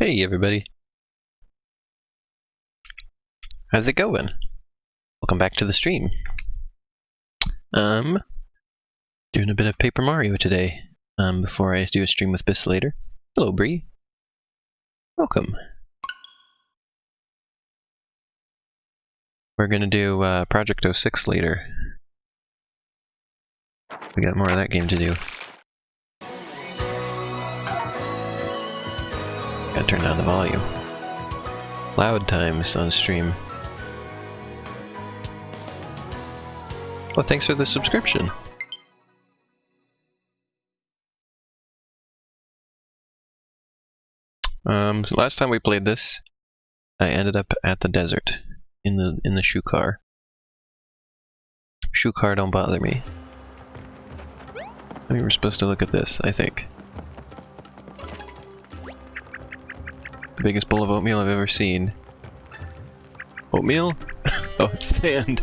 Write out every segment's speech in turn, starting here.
Hey everybody. How's it going? Welcome back to the stream. Doing a bit of Paper Mario today. Before I do a stream with Biss later. Hello Bree. Welcome. We're gonna do Project 06 later. We got more of that game to do. Gotta turn down the volume. Loud times on stream. Well, thanks for the subscription. Last time we played this, I ended up at the desert in the shoe car. Shoe car don't bother me. I think we're supposed to look at this, I think. The biggest bowl of oatmeal I've ever seen. Oatmeal? Oh, it's sand.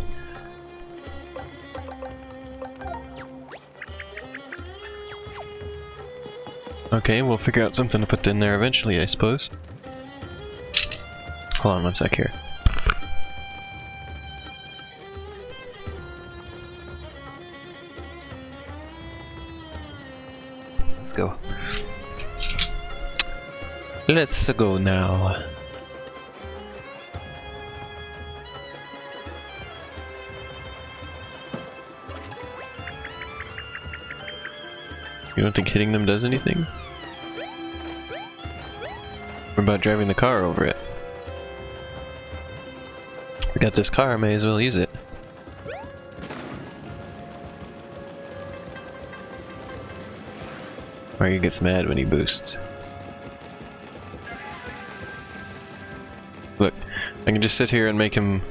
Okay, we'll figure out something to put in there eventually, I suppose. Hold on one sec here. Let's go. Let's go now. You don't think hitting them does anything? What about driving the car over it? We got this car, may as well use it. Mario gets mad when he boosts. Look, I can just sit here and make him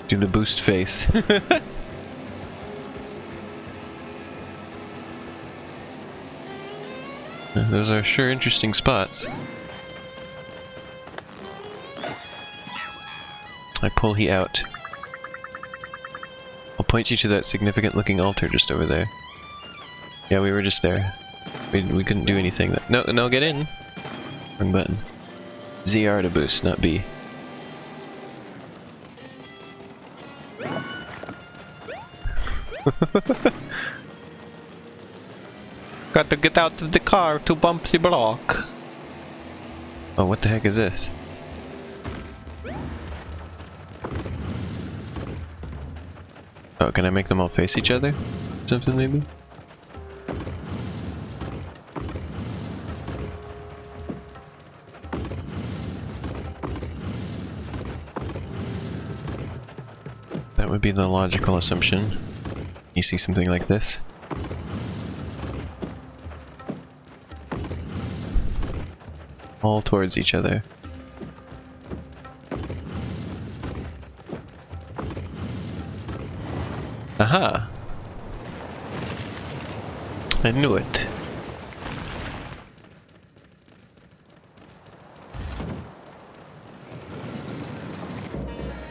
do the boost face. Those are sure interesting spots. I pull he out. I'll point you to that significant looking altar just over there. Yeah, we were just there. We couldn't do anything. No, get in! Wrong button. ZR to boost, not B. Got to get out of the car to bump the block. Oh, what the heck is this? Oh, can I make them all face each other? Something maybe? That would be the logical assumption. You see something like this. All towards each other. Aha! I knew it.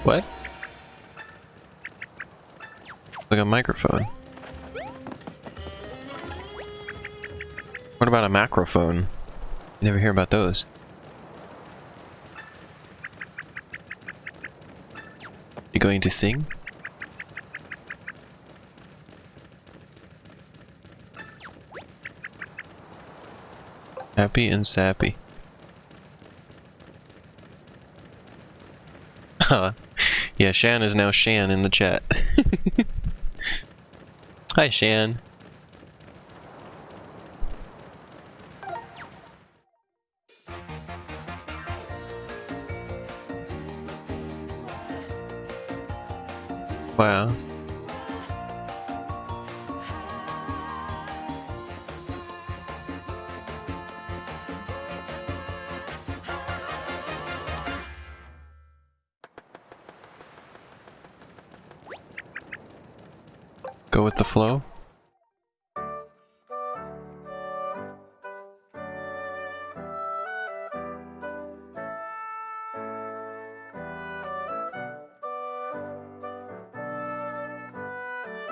What? Like a microphone. What about a macrophone? You never hear about those. You going to sing? Happy and sappy. Yeah, Shan is now Shan in the chat. Hi, Shan. Wow. Go with the flow.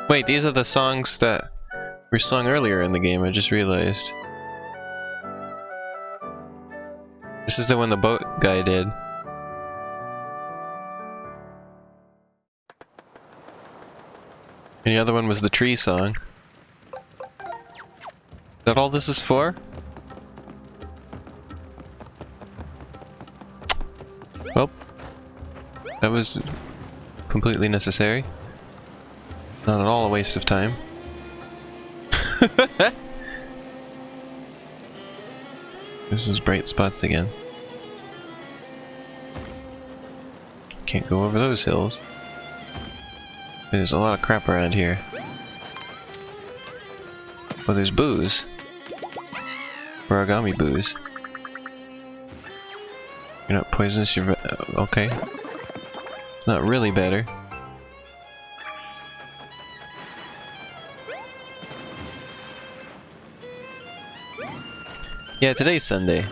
Wait, these are the songs that were sung earlier in the game, I just realized. This is the one the boat guy did. And the other one was the tree song. Is that all this is for? Well, that was completely necessary. Not at all a waste of time. This is bright spots again. Can't go over those hills. There's a lot of crap around here. Oh, there's booze. Origami booze. You're not poisonous, you're... okay. It's not really better. Yeah, today's Sunday.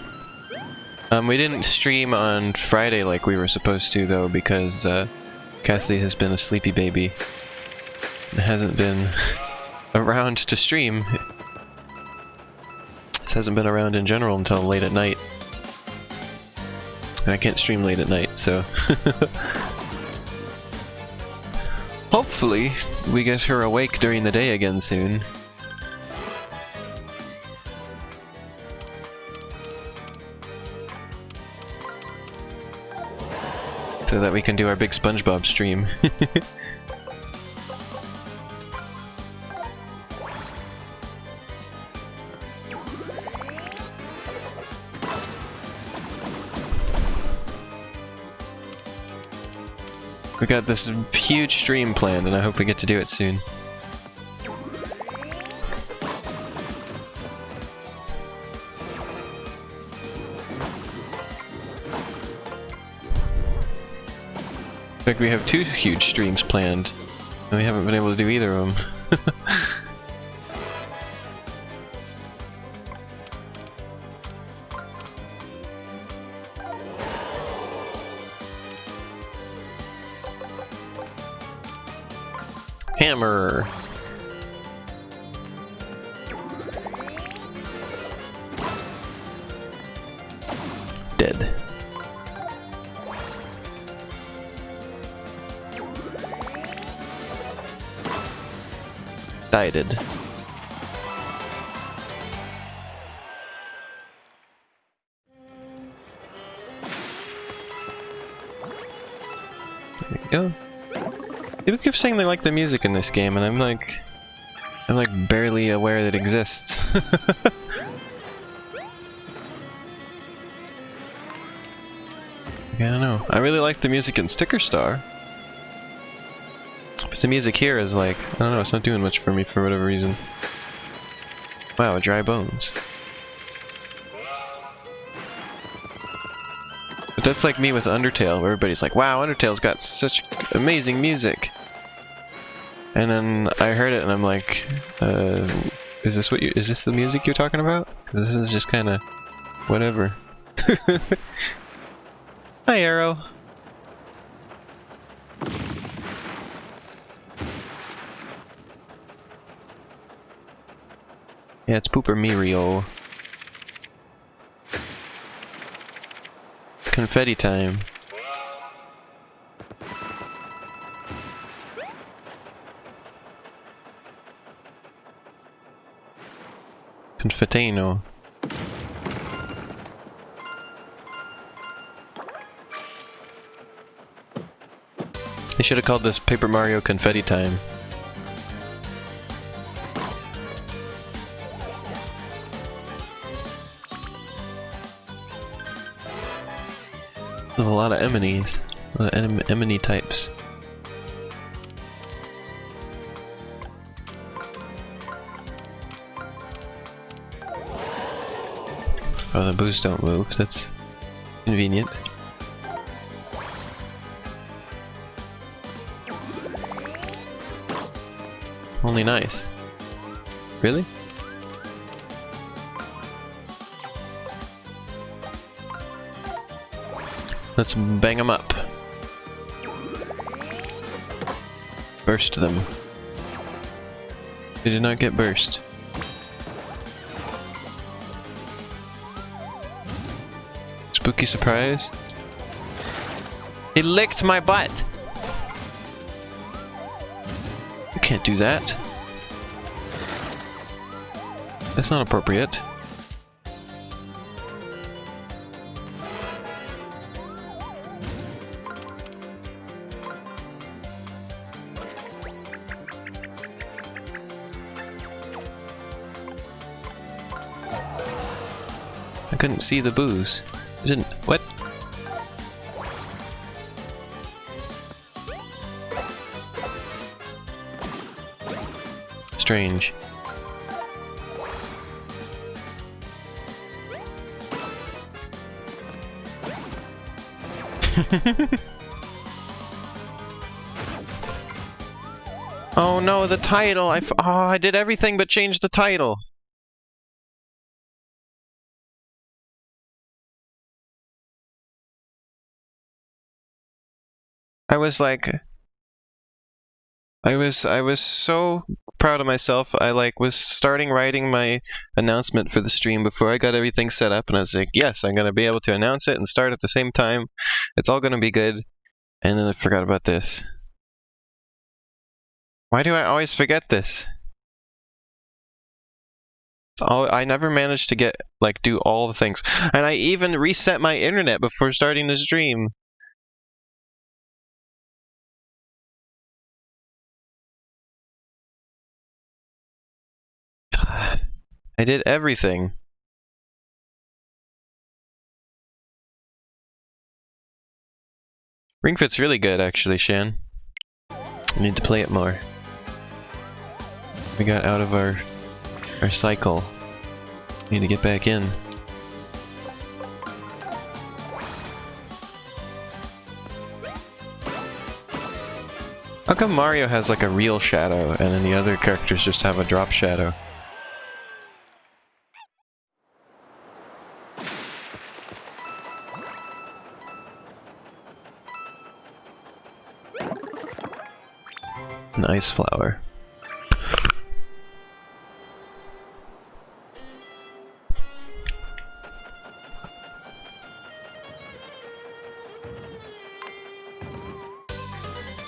We didn't stream on Friday like we were supposed to, though, because Cassidy has been a sleepy baby and hasn't been around to stream. This hasn't been around in general until late at night. And I can't stream late at night, so... Hopefully, we get her awake during the day again soon. So that we can do our big SpongeBob stream. We got this huge stream planned, and I hope we get to do it soon. In fact, we have 2 huge streams planned, and we haven't been able to do either of them. Hammer! Dead. Dieted. There we go. People keep saying they like the music in this game, and I'm like barely aware that it exists. I don't know. I really like the music in Sticker Star. But the music here is like, I don't know, it's not doing much for me for whatever reason. Wow, dry bones. But that's like me with Undertale, where everybody's like, wow, Undertale's got such amazing music. And then I heard it and I'm like, is this the music you're talking about? 'Cause this is just kinda whatever. Hi, Arrow. Yeah, it's Pooper Mirio. Confetti time. Confettino. They should have called this Paper Mario Confetti Time. There's a lot of Eminies. A lot of Emini types. Oh, the boosts don't move. That's convenient. Only nice. Really? Let's bang them up. Burst them. They did not get burst. Spooky surprise. He licked my butt! You can't do that. That's not appropriate. I couldn't see the booze. I didn't. What? Strange. Oh no, the title! I did everything but change the title! I was like... I was so proud of myself. I was starting writing my announcement for the stream before I got everything set up, and I was like, yes, I'm gonna be able to announce it and start at the same time. It's all gonna be good. And then I forgot about this. Why do I always forget this? I never managed to get, do all the things. And I even reset my internet before starting the stream. I did everything. Ring Fit's really good, actually, Shan. I need to play it more. We got out of our cycle. Need to get back in. How come Mario has a real shadow and then the other characters just have a drop shadow? An ice flower.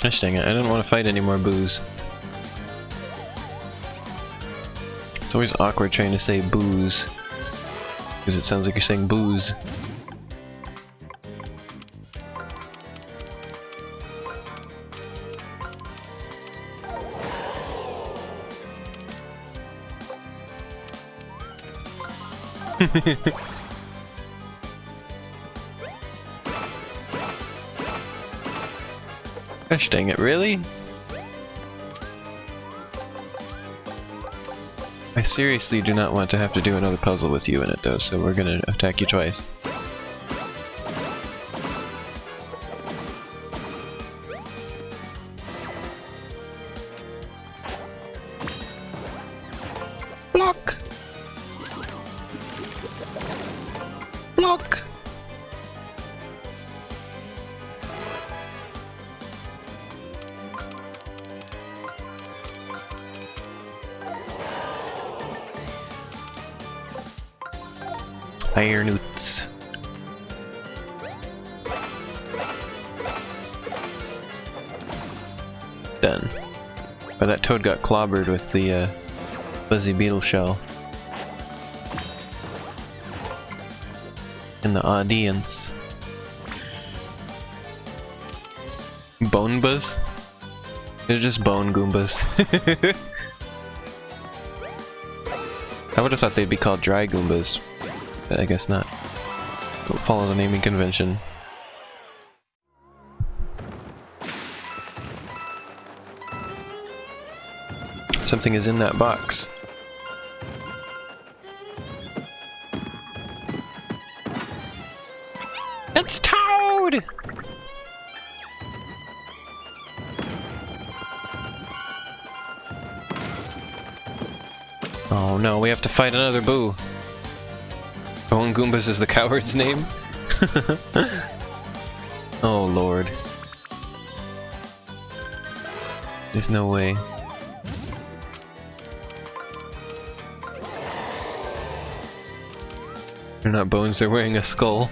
Gosh dang it, I didn't want to fight any more booze. It's always awkward trying to say booze, because it sounds like you're saying booze. Gosh dang it, really? I seriously do not want to have to do another puzzle with you in it though, so we're gonna attack you twice. Block! Block! Iron Oots. Done. Oh, that toad got clobbered with the fuzzy beetle shell. In the audience. Bonebas? They're just bone Goombas. I would have thought they'd be called dry Goombas. But I guess not. Don't follow the naming convention. Something is in that box. It's Toad! Oh no, we have to fight another Boo. Bone Goombas is the coward's name? Oh lord. There's no way. They're not bones, they're wearing a skull.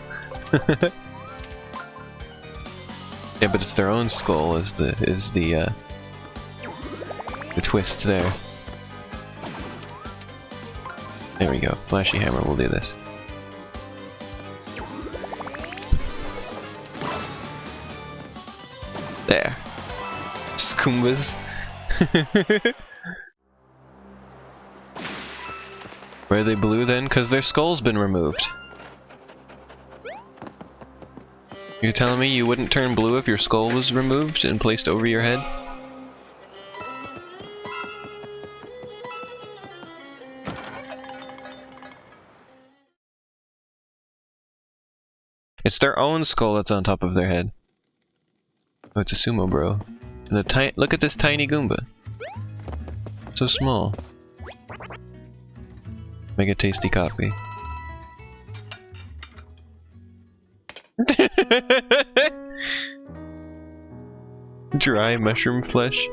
Yeah, but it's their own skull is the twist there. There we go. Flashy hammer will do this. There. Skumbas. Why are they blue then? Because their skull's been removed. You're telling me you wouldn't turn blue if your skull was removed and placed over your head? It's their own skull that's on top of their head. Oh, it's a sumo bro. And look at this tiny Goomba. So small. Make a tasty coffee. Dry mushroom flesh.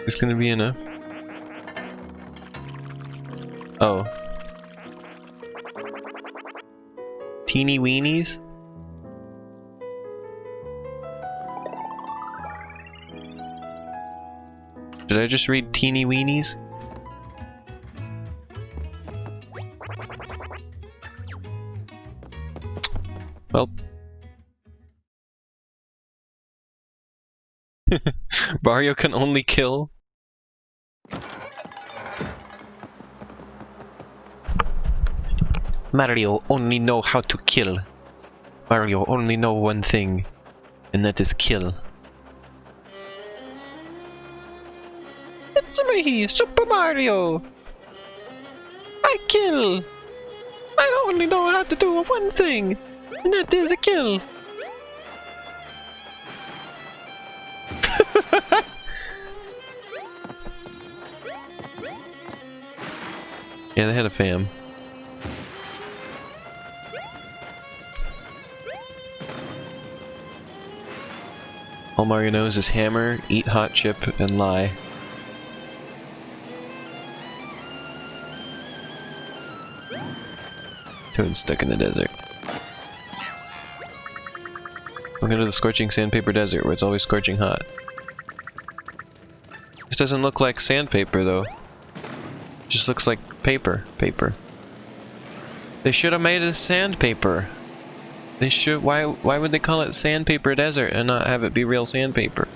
It's gonna be enough. Oh. Teeny weenies? Did I just read teeny weenies? Well. Mario can only kill? Mario only know how to kill. Mario only know one thing, and that is kill. It's me, Super Mario! I kill! I only know how to do one thing, and that is a kill. Yeah, they had a fam. All Mario knows is hammer, eat hot chip, and lie. Toad's stuck in the desert. Look into the scorching sandpaper desert where it's always scorching hot. This doesn't look like sandpaper though. It just looks like paper. They should have made it sandpaper. They should. Why would they call it sandpaper desert and not have it be real sandpaper?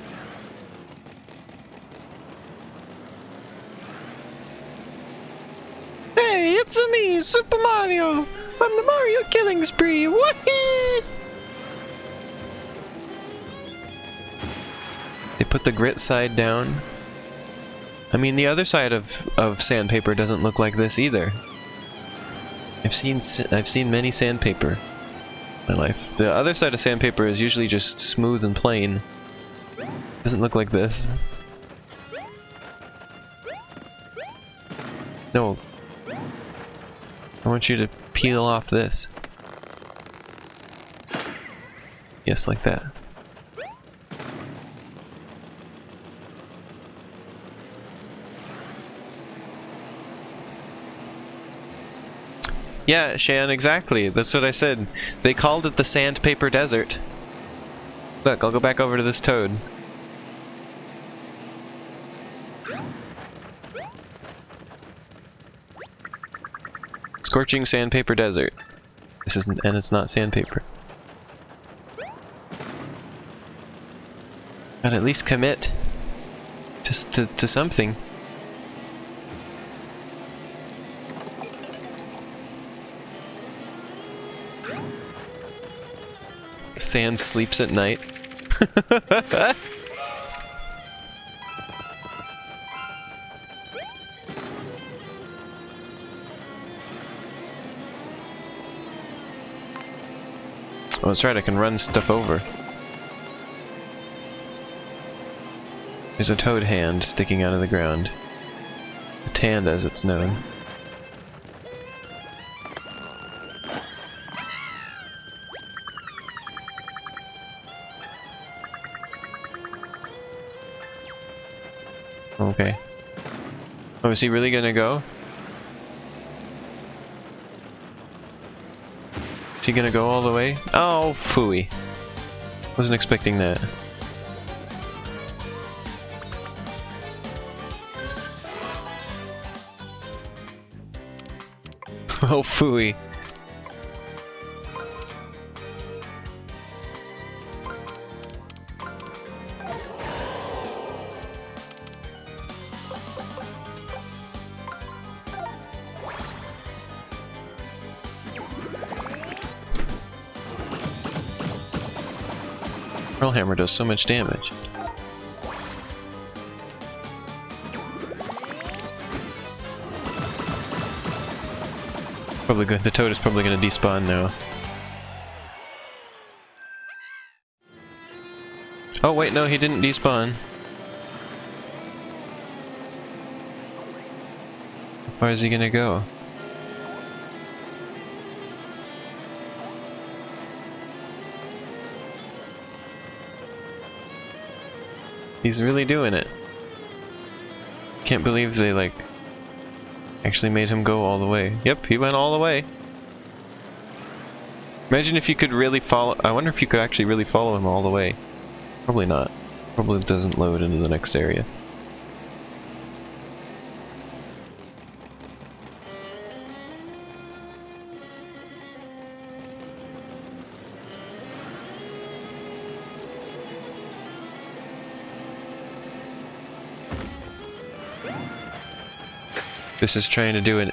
Hey, it's me, Super Mario. I'm the Mario killing spree. Whee! They put the grit side down. I mean, the other side of sandpaper doesn't look like this either. I've seen many sandpaper in my life. The other side of sandpaper is usually just smooth and plain. Doesn't look like this. No. I want you to peel off this. Yes, like that. Yeah, Shan, exactly. That's what I said. They called it the Sandpaper Desert. Look, I'll go back over to this toad. Scorching Sandpaper Desert. This isn't, and it's not sandpaper. Gotta at least commit to something. Sand sleeps at night. Oh, that's right, I can run stuff over. There's a toad hand sticking out of the ground. A tand, as it's known. Okay. Oh, is he really gonna go? Is he gonna go all the way? Oh, phooey. Wasn't expecting that. Oh, phooey. Pearl Hammer does so much damage. Probably good. The toad is probably going to despawn now. Oh wait, no, he didn't despawn. Where is he going to go? He's really doing it. Can't believe they, like, actually made him go all the way. Yep, he went all the way. Imagine if you could really follow... I wonder if you could actually really follow him all the way. Probably not. Probably doesn't load into the next area. This is trying to do an...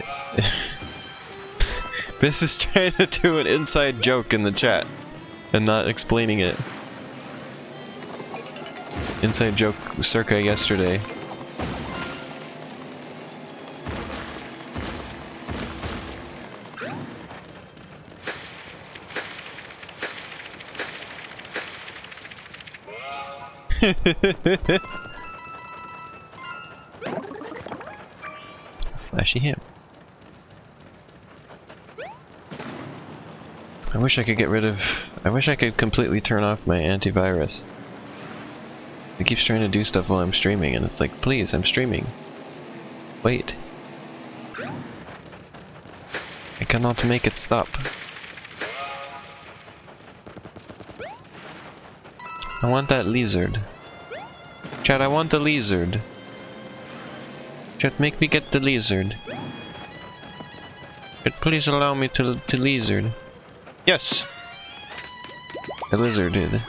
This is trying to do an inside joke in the chat, and not explaining it. Inside joke circa yesterday. Flashy him. I wish I could get rid of... I wish I could completely turn off my antivirus. It keeps trying to do stuff while I'm streaming, and it's like, please, I'm streaming. Wait. I cannot make it stop. I want that lizard. Chat, I want the lizard. Chat, make me get the lizard. Chat, please allow me to lizard. Yes! The lizard did.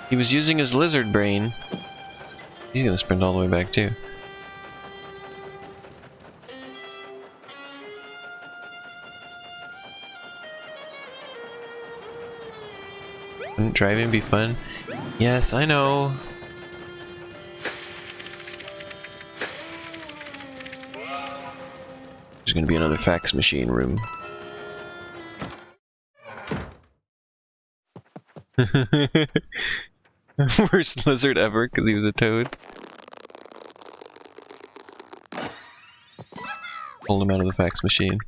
He was using his lizard brain. He's gonna sprint all the way back too. Wouldn't driving be fun? Yes, I know. There's gonna be another fax machine room. Worst lizard ever because he was a toad. Pulled him out of the fax machine.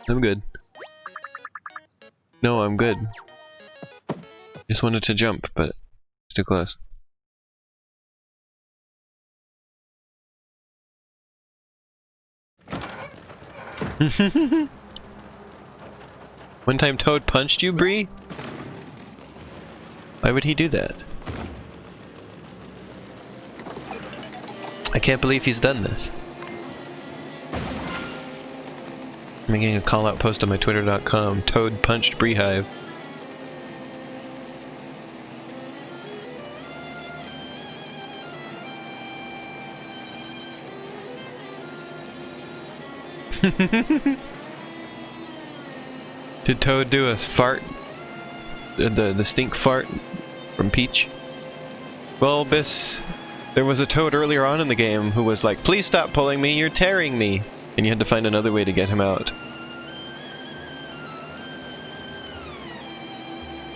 I'm good. No, I'm good. Just wanted to jump, but it's too close. One time Toad punched you, Bree? Why would he do that? I can't believe he's done this. I'm making a call-out post on my twitter.com. Toad punched Breehive. Did Toad do a fart? The stink fart from Peach? Well, Biss, there was a Toad earlier on in the game who was like, please stop pulling me, you're tearing me! And you had to find another way to get him out.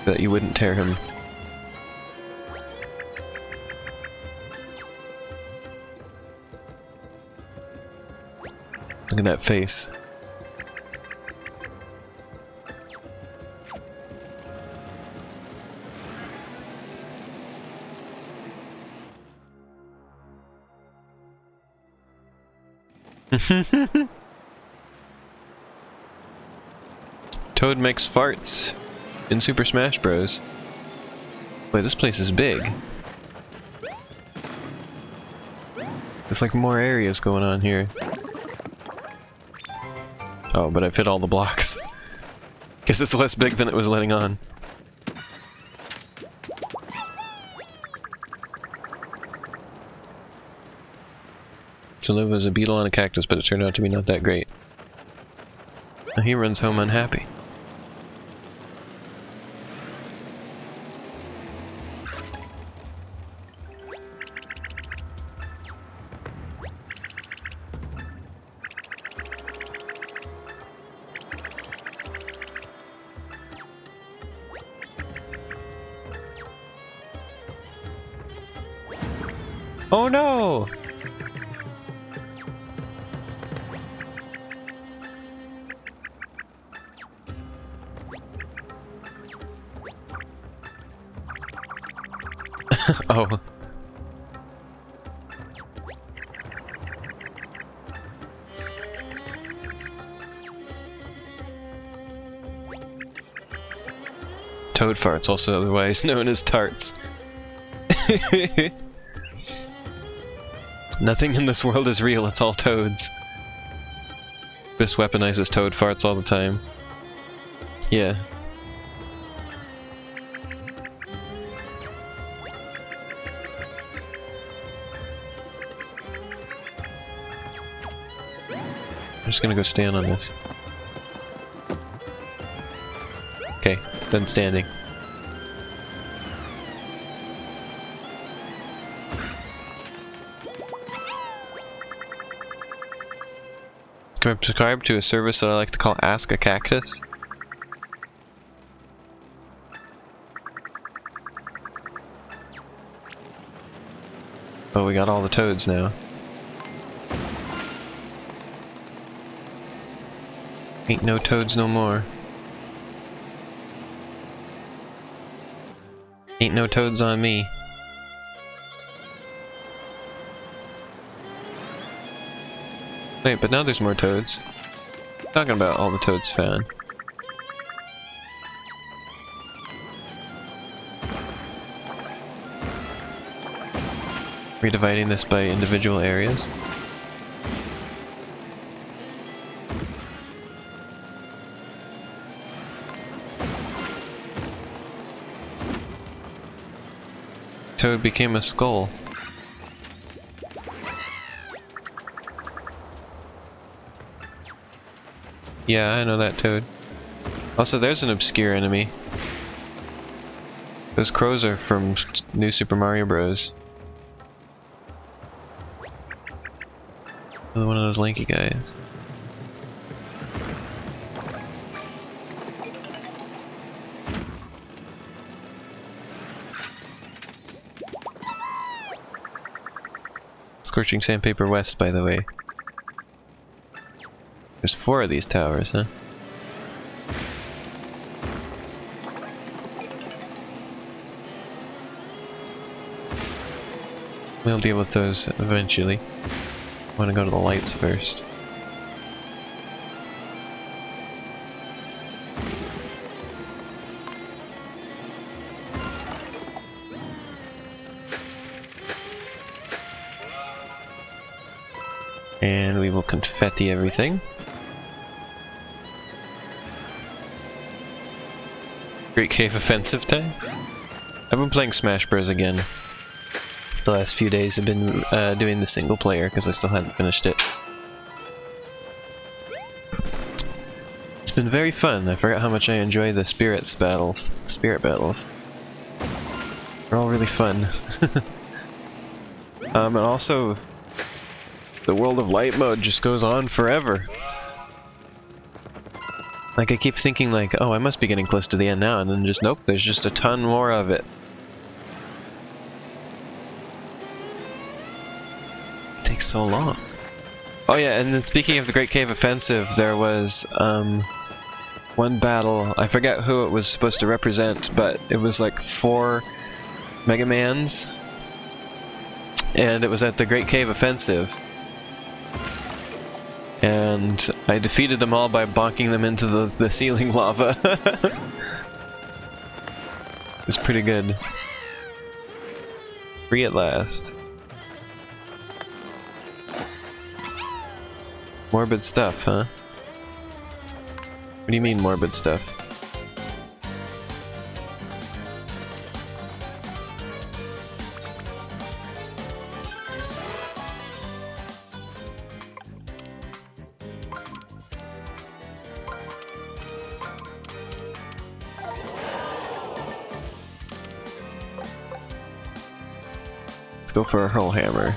That you wouldn't tear him. Look at that face. Toad makes farts in Super Smash Bros. Wait, this place is big. There's like more areas going on here. Oh, but I've hit all the blocks. Guess it's less big than it was letting on. To live as a beetle on a cactus, but it turned out to be not that great. Now he runs home unhappy. Oh no! Oh. Toad farts, also otherwise known as tarts. Nothing in this world is real, it's all toads. This weaponizes toad farts all the time. Yeah. I'm just gonna go stand on this. Okay, done standing. Subscribe to a service that I like to call Ask a Cactus. Oh, we got all the toads now. Ain't no toads no more. Ain't no toads on me. Wait, but now there's more toads. Talking about all the toads found. Redividing this by individual areas. Toad became a skull. Yeah, I know that toad. Also, there's an obscure enemy. Those crows are from New Super Mario Bros. Another one of those lanky guys. Scorching Sandpaper West, by the way. There's 4 of these towers, huh? We'll deal with those eventually. I want to go to the lights first. And we will confetti everything. Great Cave Offensive time. I've been playing Smash Bros. Again. The last few days I've been doing the single player because I still hadn't finished it. It's been very fun. I forgot how much I enjoy the spirits battles. Spirit battles. They're all really fun. And also, the World of Light mode just goes on forever. Like, I keep thinking like, oh, I must be getting close to the end now, and then just, nope, there's just a ton more of it. It takes so long. Oh yeah, and then speaking of the Great Cave Offensive, there was, one battle, I forget who it was supposed to represent, but it was like 4 Mega Mans, and it was at the Great Cave Offensive. And I defeated them all by bonking them into the ceiling lava. It was pretty good. Free at last. Morbid stuff, huh? What do you mean, morbid stuff? Let's go for a hurl hammer.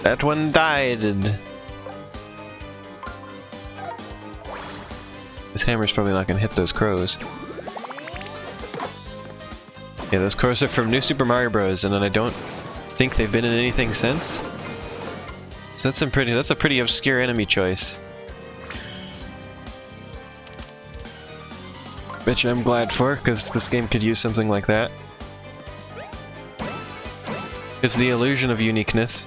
That one died. This hammer's probably not gonna hit those crows. Yeah, those crows are from New Super Mario Bros. And then I don't think they've been in anything since. So that's a pretty obscure enemy choice. Which I'm glad for, because this game could use something like that. Gives the illusion of uniqueness.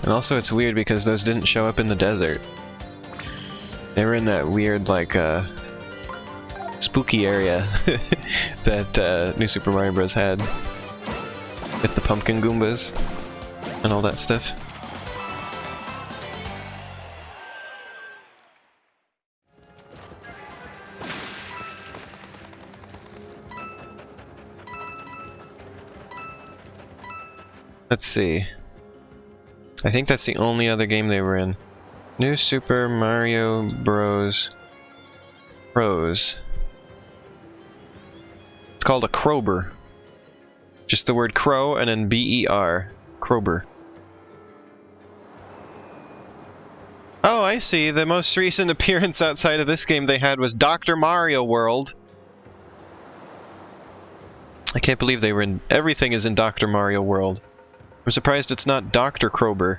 And also it's weird because those didn't show up in the desert. They were in that weird, like, spooky area that New Super Mario Bros. Had. With the pumpkin Goombas and all that stuff. Let's see. I think that's the only other game they were in. New Super Mario Bros. It's called a Crowber. Just the word crow and then B-E-R. Crowber. Oh, I see. The most recent appearance outside of this game they had was Dr. Mario World. I can't believe they were in... Everything is in Dr. Mario World. I'm surprised it's not Dr. Crowber.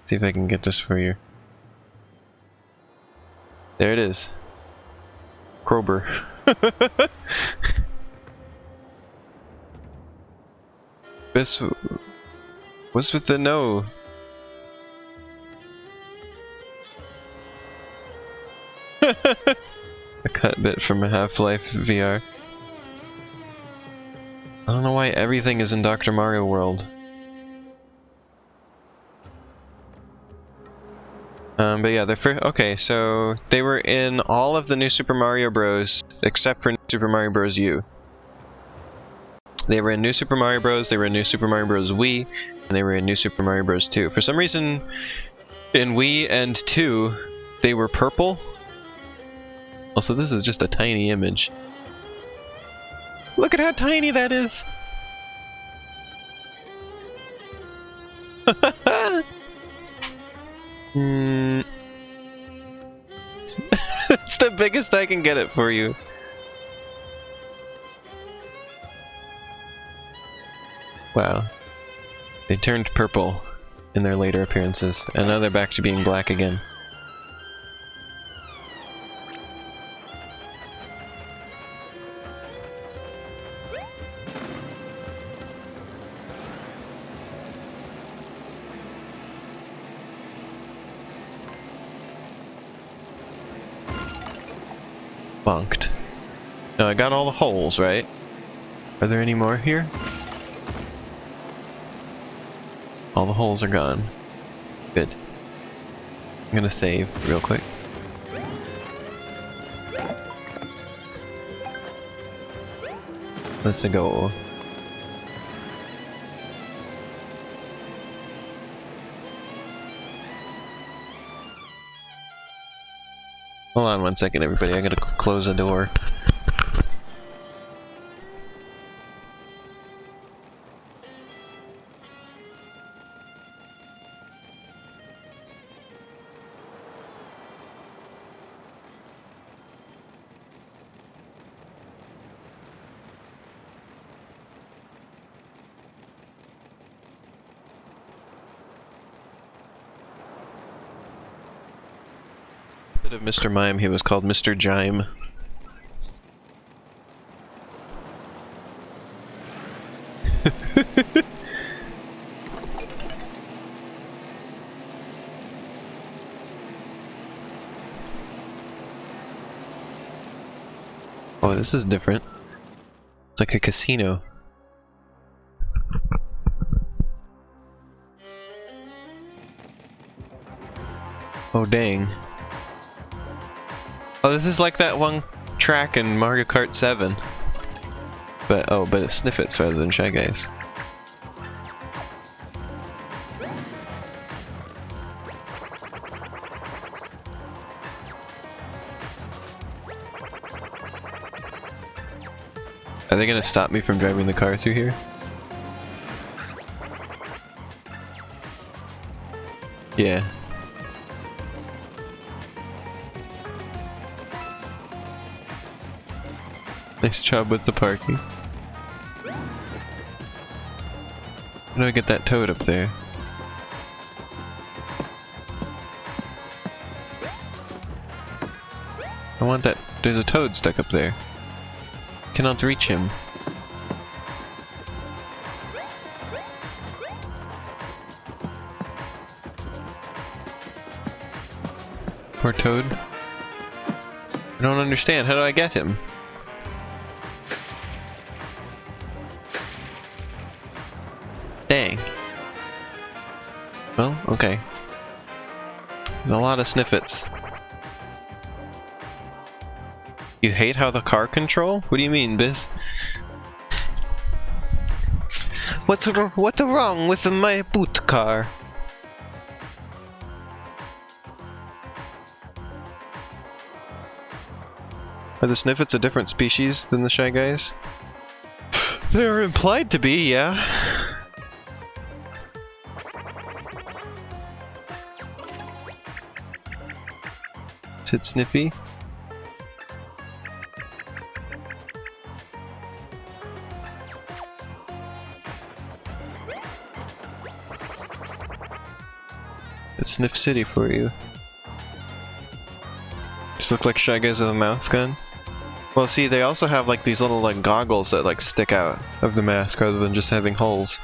See if I can get this for you. There it is. Crowber. This... What's with the no? A cut bit from Half-Life VR. I don't know why everything is in Dr. Mario World. But yeah, okay, so they were in all of the New Super Mario Bros. Except for New Super Mario Bros. U. They were in New Super Mario Bros., they were in New Super Mario Bros. Wii, and they were in New Super Mario Bros. 2. For some reason, in Wii and 2, they were purple. Also, this is just a tiny image. Look at how tiny that is! It's the biggest I can get it for you. Wow. They turned purple in their later appearances, and now they're back to being black again. Bonked. No, I got all the holes, right? Are there any more here? All the holes are gone. Good. I'm gonna save real quick. Let's go. Hold on one second, everybody. I gotta close the door. Instead of Mr. Mime, he was called Mr. Jime. Oh, this is different. It's like a casino. Oh, dang. Oh, this is like that one track in Mario Kart 7. But it's Sniffets rather than Shy Guys. Are they gonna stop me from driving the car through here? Yeah. Nice job with the parking. How do I get that toad up there? I want that. There's a toad stuck up there. Cannot reach him. Poor toad. I don't understand. How do I get him? Dang. Well, okay. There's a lot of Sniffets. You hate how the car control? What do you mean, Biz? What's wrong with my boot car? Are the Sniffets a different species than the Shy Guys? They are implied to be, yeah. Is it Sniffy? It's Sniff City for you. Just look like Shy Guys with a mouth gun. Well, see, they also have like these little like goggles that like stick out of the mask rather than just having holes.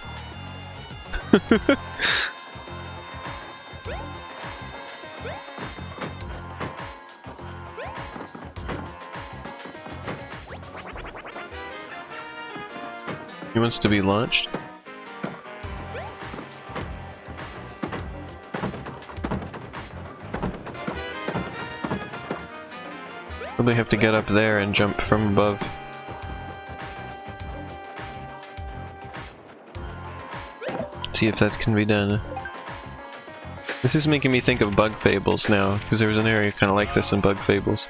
He wants to be launched. Probably have to get up there and jump from above. See if that can be done. This is making me think of Bug Fables now, because there was an area kind of like this in Bug Fables.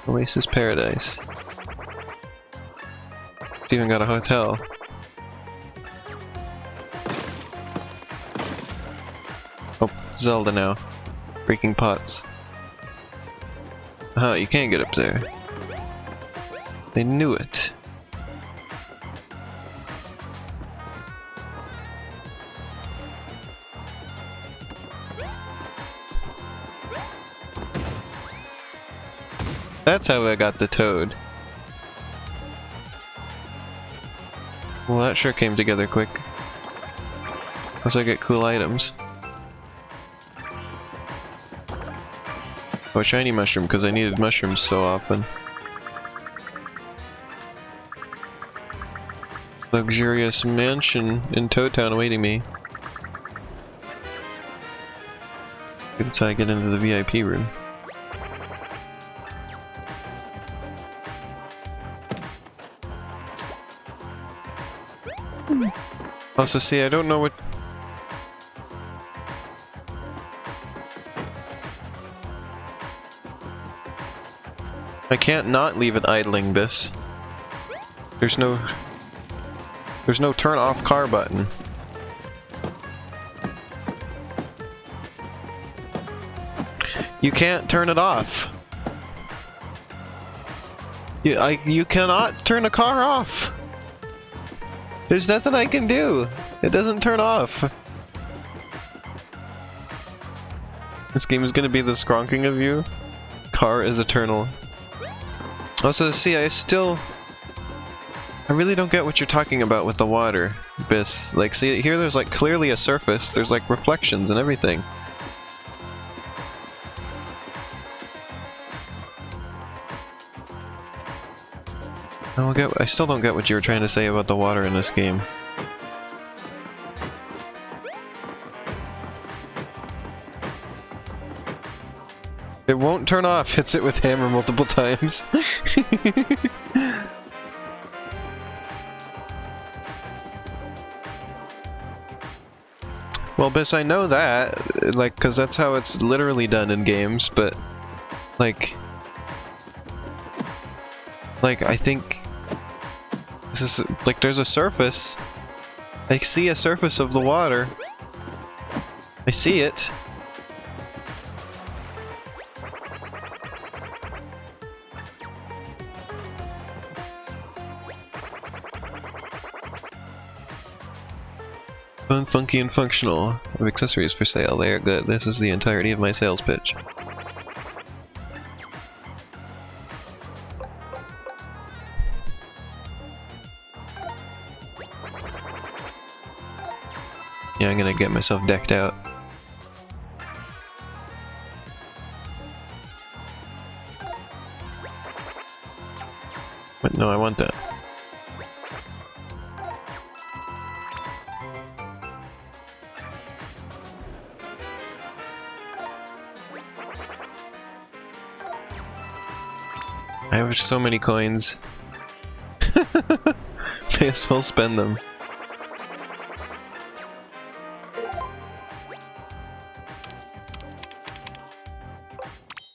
Oasis Paradise. It's even got a hotel. Oh, Zelda now. Breaking pots. Aha, you can't get up there. They knew it. That's how I got the toad. Well, that sure came together quick. Plus I get cool items. Oh, a shiny mushroom, because I needed mushrooms so often. Luxurious mansion in Toad Town awaiting me. That's how I get into the VIP room. Also, see, I don't know what... I can't not leave it idling, Biss. There's no turn off car button. You can't turn it off. You cannot turn a car off. There's nothing I can do. It doesn't turn off. This game is gonna be the skronking of you. Car is eternal. Also, see, I really don't get what you're talking about with the water, Biss. Like, see, here there's like clearly a surface, there's like reflections and everything. I still don't get what you were trying to say about the water in this game. It won't turn off, hits it with hammer multiple times. Well, Biss, I know that, like, cause that's how it's literally done in games, but, like, I think this is, like, there's a surface. I see a surface of the water. I see it. Fun, funky, and functional. Of accessories for sale. They are good. This is the entirety of my sales pitch. Yeah, I'm gonna get myself decked out. But no, I want that. I have so many coins. May as well spend them.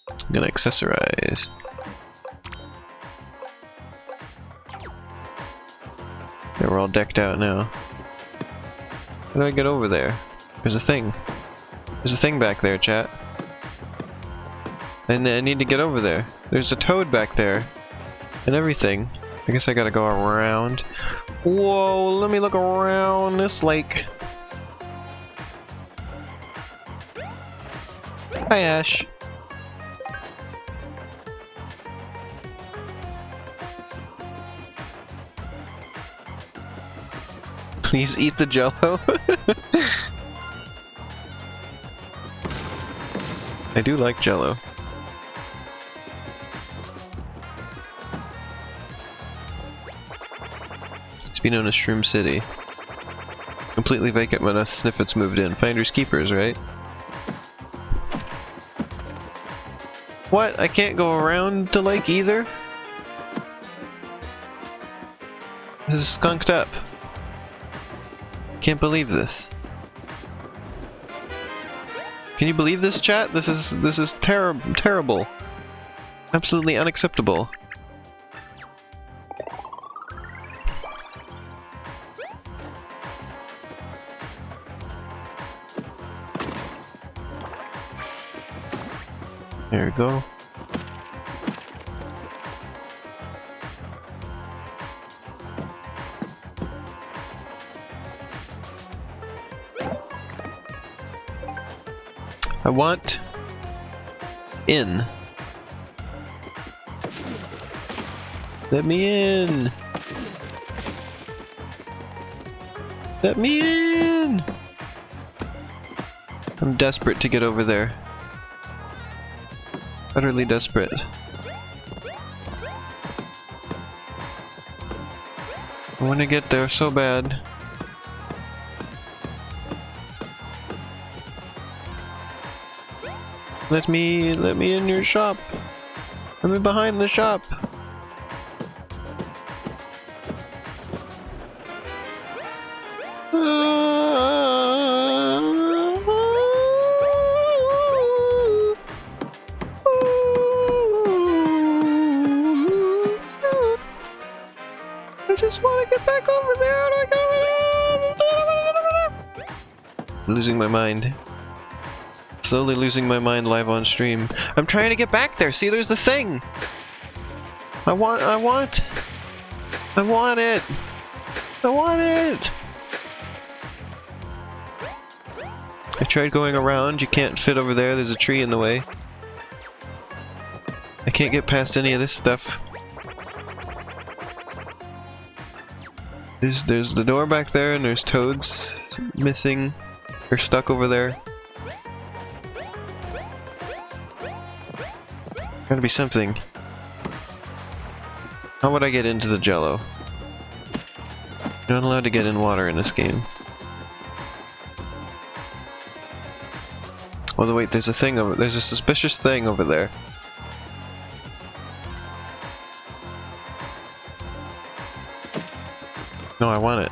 I'm gonna accessorize. Yeah, we're all decked out now. How do I get over there? There's a thing. There's a thing back there, chat. And I need to get over there. There's a toad back there. And everything. I guess I gotta go around. Whoa, let me look around this lake. Hi, Ash. Please eat the jello. I do like jello. It's been known as Shroom City. Completely vacant when a Sniffet's moved in. Finders keepers, right? What? I can't go around the lake either? This is skunked up. Can't believe this. Can you believe this, chat? This is terrible. Absolutely unacceptable. There we go. I want in. Let me in. Let me in. I'm desperate to get over there. Utterly desperate. I want to get there so bad. Let me in your shop. Let me behind the shop. I just want to get back over there. Losing my mind. Slowly losing my mind live on stream. I'm trying to get back there. See, there's the thing. I want it. I want it! I tried going around, you can't fit over there, there's a tree in the way. I can't get past any of this stuff. There's the door back there, and there's toads missing. They're stuck over there. Gotta be something. How would I get into the jello? You're not allowed to get in water in this game. Oh wait, there's a thing over. There's a suspicious thing over there. No, I want it.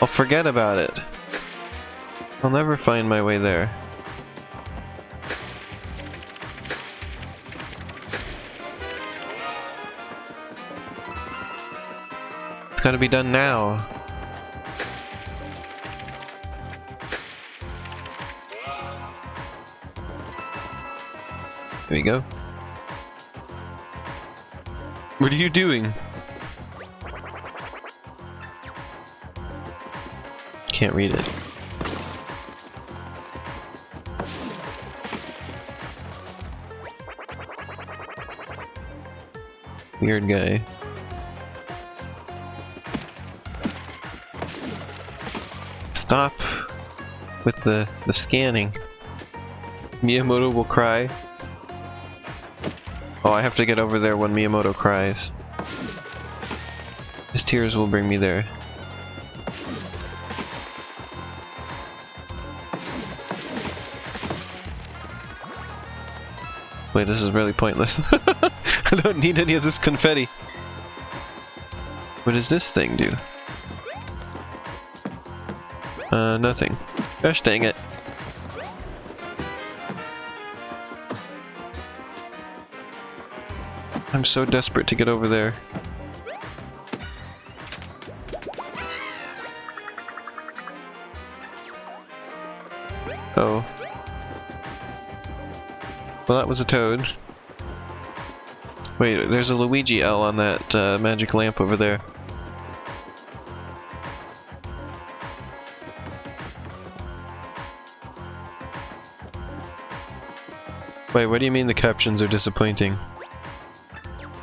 I'll forget about it. I'll never find my way there. It's gotta be done now. There we go. What are you doing? Can't read it. Weird guy. Stop with the scanning. Miyamoto will cry. Oh, I have to get over there when Miyamoto cries. His tears will bring me there. Wait, this is really pointless. I don't need any of this confetti. What does this thing do? Nothing. Gosh dang it. I'm so desperate to get over there. Oh. Well, that was a toad. Wait, there's a Luigi L on that magic lamp over there. Wait, what do you mean the captions are disappointing?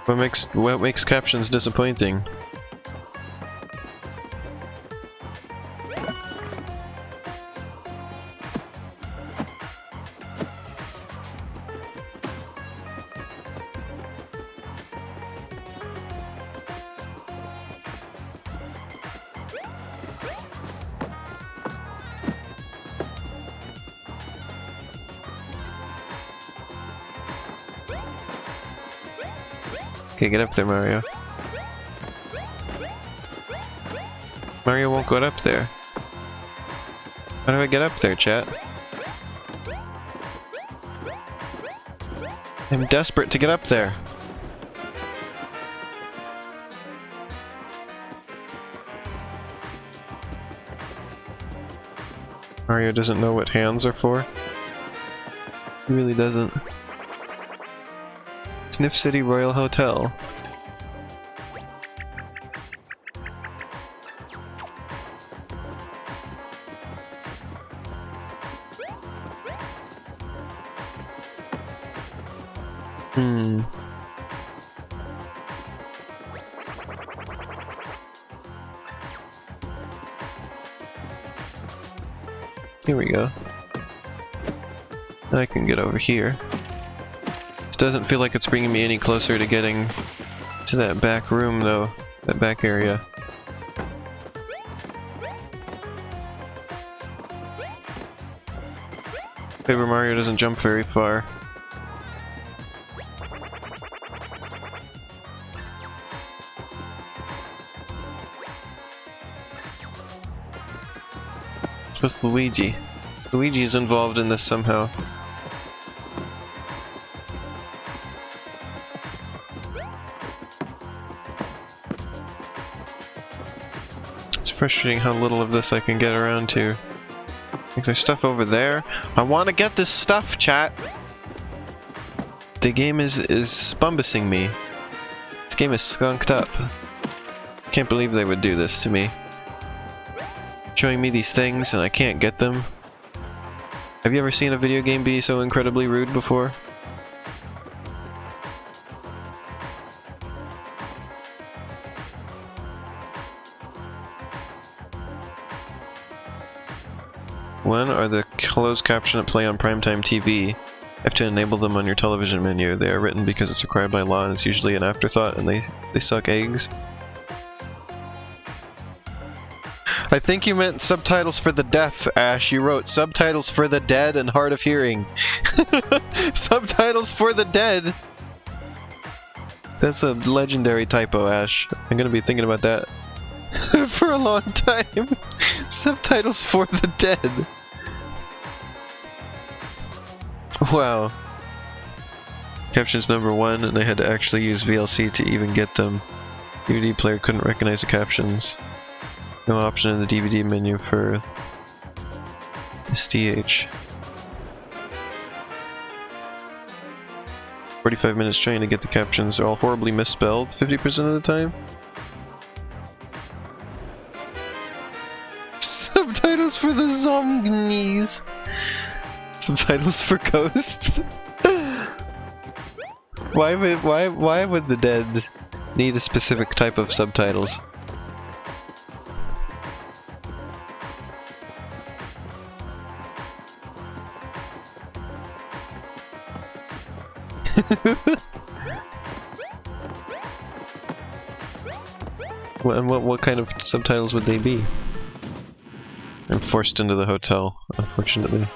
What makes captions disappointing? Okay, get up there, Mario. Mario won't go up there. How do I get up there, chat? I'm desperate to get up there. Mario doesn't know what hands are for. He really doesn't. Sniff City Royal Hotel. Here we go. I can get over here. This doesn't feel like it's bringing me any closer to getting to that back room, though. That back area. Paper Mario doesn't jump very far. With Luigi. Luigi is involved in this somehow. It's frustrating how little of this I can get around to. Like there's stuff over there. I want to get this stuff, chat! The game is spumbusing me. This game is skunked up. Can't believe they would do this to me. Showing me these things and I can't get them. Have you ever seen a video game be so incredibly rude before? One are the closed caption that play on primetime TV. You have to enable them on your television menu. They are written because it's required by law and it's usually an afterthought and they suck eggs. I think you meant subtitles for the deaf, Ash. You wrote subtitles for the dead and hard of hearing. Subtitles for the dead! That's a legendary typo, Ash. I'm gonna be thinking about that for a long time. Subtitles for the dead. Wow. Captions number 1, and I had to actually use VLC to even get them. DVD player couldn't recognize the captions. No option in the DVD menu for SDH. 45 minutes trying to get the captions. They're all horribly misspelled 50% of the time. Subtitles for the zombies. Subtitles for ghosts. Why would the dead need a specific type of subtitles? And what kind of subtitles would they be? I'm forced into the hotel, unfortunately.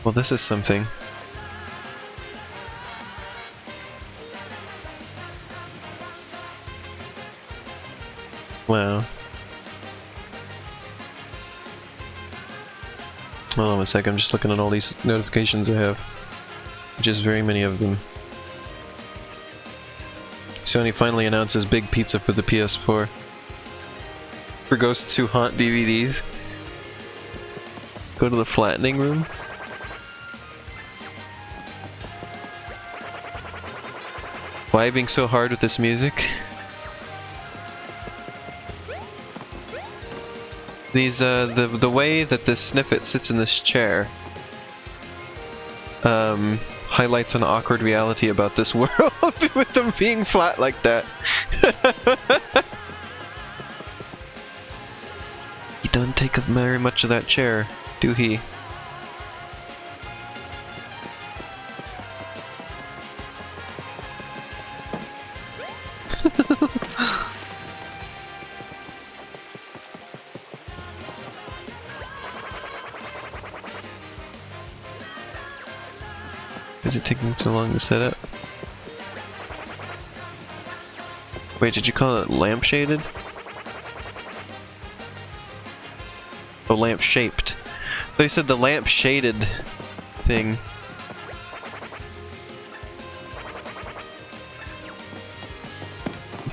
Well, this is something. Wow. Hold on a sec, I'm just looking at all these notifications I have. Which is very many of them. Sony finally announces big pizza for the PS4. For ghosts who haunt DVDs. Go to the flattening room. Why being so hard with this music? These, the way that this Sniffet sits in this chair, highlights an awkward reality about this world with them being flat like that. He doesn't take very much of that chair, do he? Is it taking so long to set up? Wait, did you call it lamp-shaded? Oh, lamp-shaped. They said the lamp-shaded thing.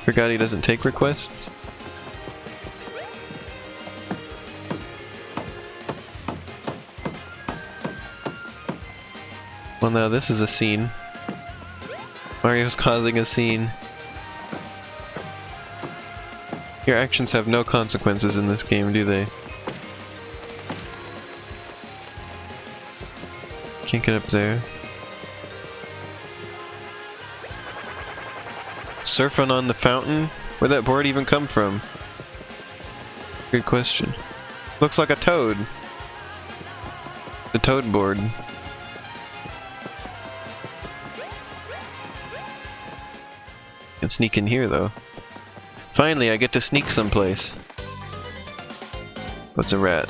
Forgot he doesn't take requests? Well, now this is a scene. Mario's causing a scene. Your actions have no consequences in this game, do they? Can't get up there. Surfing on the fountain? Where'd that board even come from? Good question. Looks like a toad. The toad board. Can sneak in here though. Finally, I get to sneak someplace. What's a rat?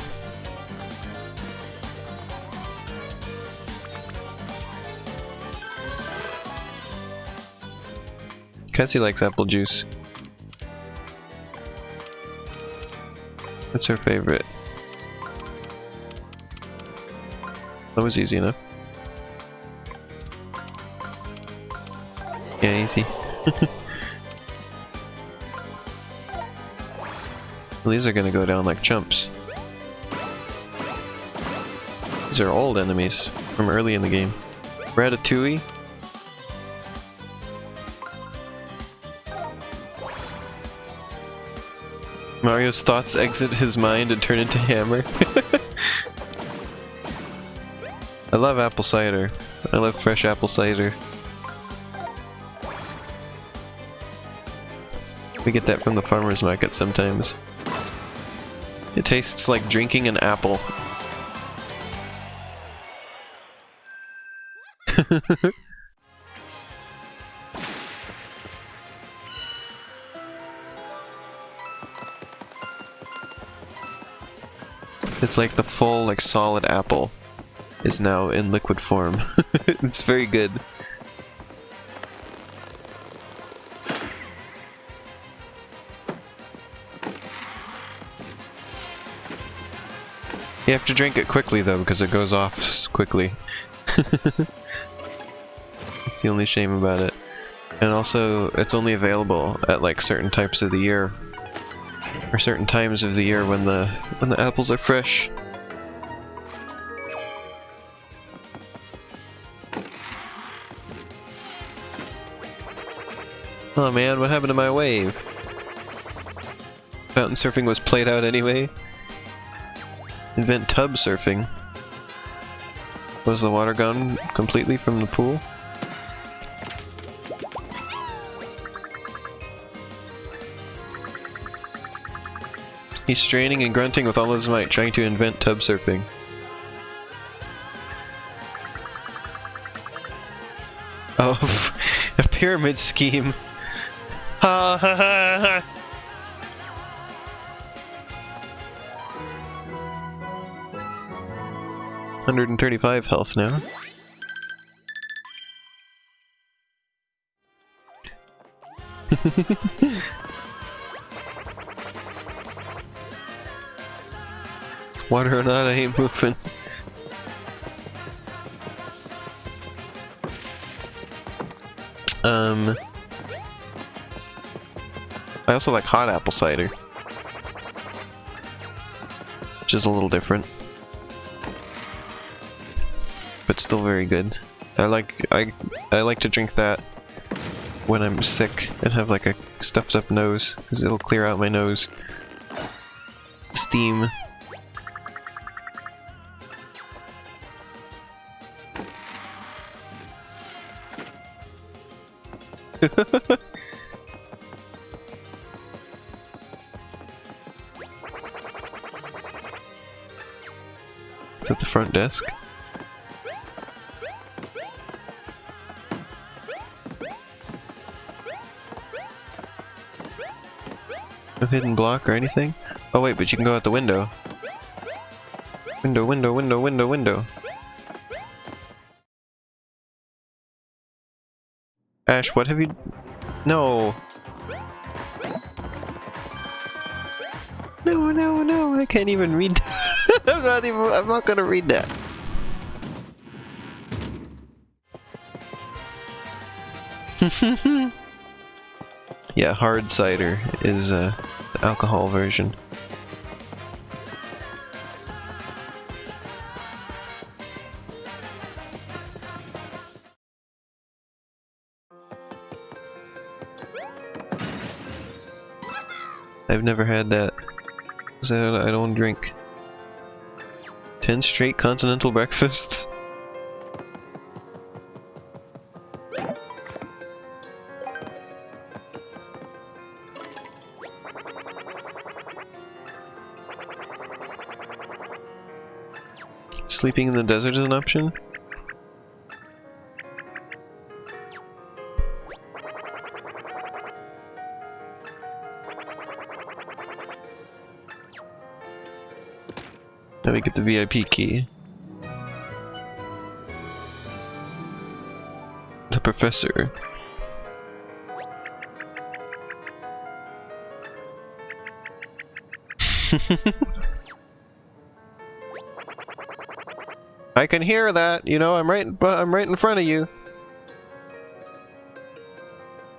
Cassie likes apple juice. That's her favorite. That was easy enough. Yeah, easy. Well, these are gonna go down like chumps. These are old enemies from early in the game. Ratatouille. Mario's thoughts exit his mind and turn into hammer. I love apple cider. I love fresh apple cider. We get that from the farmer's market sometimes. It tastes like drinking an apple. It's like the full, like, solid apple is now in liquid form. It's very good. You have to drink it quickly though, because it goes off quickly. It's the only shame about it. And also, it's only available at like certain types of the year. Or certain times of the year when the apples are fresh. Oh man, what happened to my wave? Fountain surfing was played out anyway. Invent tub surfing. Was the water gone completely from the pool? He's straining and grunting with all his might, trying to invent tub surfing. Oh, a pyramid scheme. Ha ha ha ha. $135 health now. Water or not, I ain't moving. I also like hot apple cider, which is a little different, but still very good. I like to drink that when I'm sick and have like a stuffed up nose, because it'll clear out my nose. Steam. It's at the front desk. No hidden block or anything? Oh wait, but you can go out the window. Window, window, window, window, window. Ash, what have you... No! No, no, no, I can't even read that. I'm not gonna read that. Yeah, hard cider is the alcohol version. I've never had that, because I don't drink. 10 straight continental breakfasts? Sleeping in the desert is an option? Now we get the VIP key. The professor. I can hear that, you know, I'm right in front of you.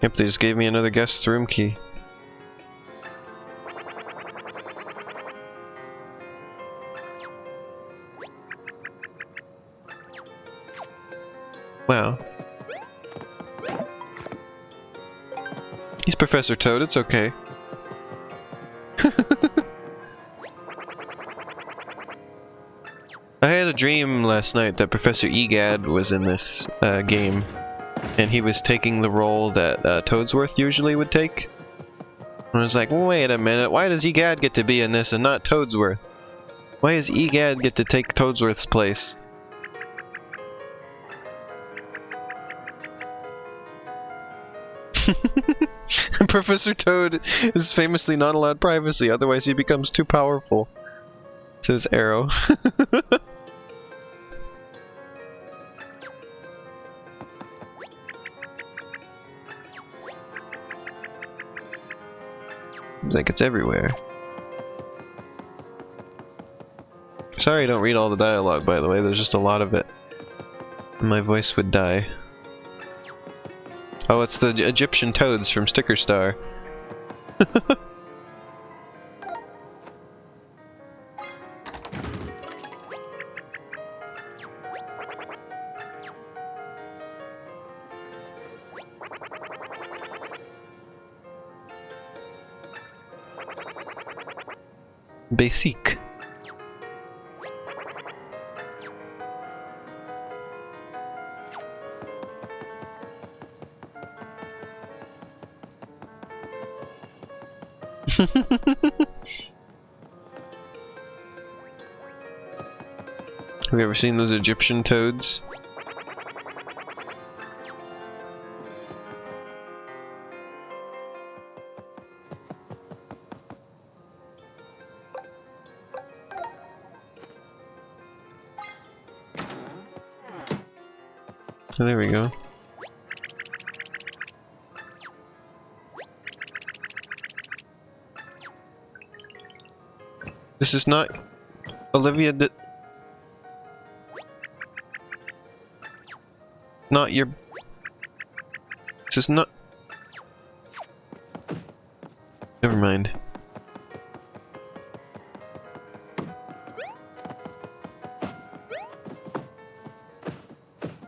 Yep, they just gave me another guest room key. Wow. He's Professor Toad, it's okay. I had a dream last night that Professor Egad was in this game, and he was taking the role that Toadsworth usually would take. And I was like, wait a minute, why does Egad get to be in this and not Toadsworth? Why does Egad get to take Toadsworth's place? Professor Toad is famously not allowed privacy, otherwise he becomes too powerful. Says Arrow. Like it's everywhere. Sorry I don't read all the dialogue, by the way, there's just a lot of it. My voice would die. Oh, it's the Egyptian toads from Sticker Star. Basic. Have you ever seen those Egyptian toads? Oh, there we go. This is not Olivia. Not your. This is not. Never mind.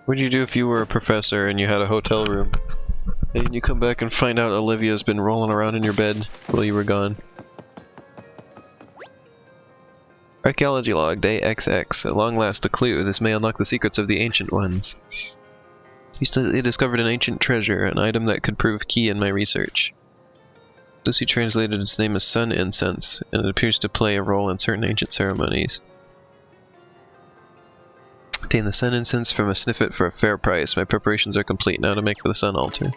What'd you do if you were a professor and you had a hotel room? And you come back and find out Olivia's been rolling around in your bed while you were gone. Archaeology log, day XX. At long last a clue. This may unlock the secrets of the Ancient Ones. They discovered an ancient treasure, an item that could prove key in my research. Lucy translated its name as Sun Incense, and it appears to play a role in certain ancient ceremonies. Obtain the Sun Incense from a sniffet for a fair price. My preparations are complete now to make for the Sun Altar.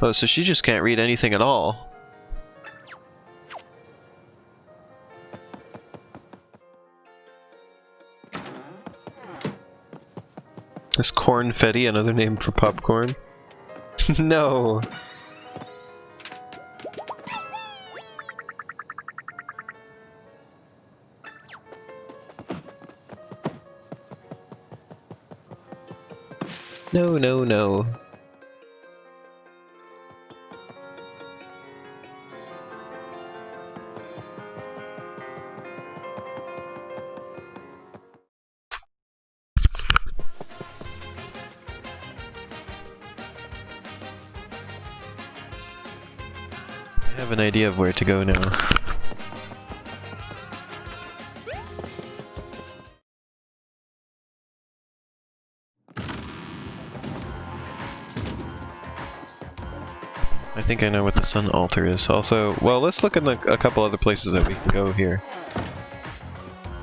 Oh, so she just can't read anything at all. Is cornfetti another name for popcorn? No! No, no, no. I have an idea of where to go now. I think I know what the Sun Altar is. Also, well, let's look at a couple other places that we can go here.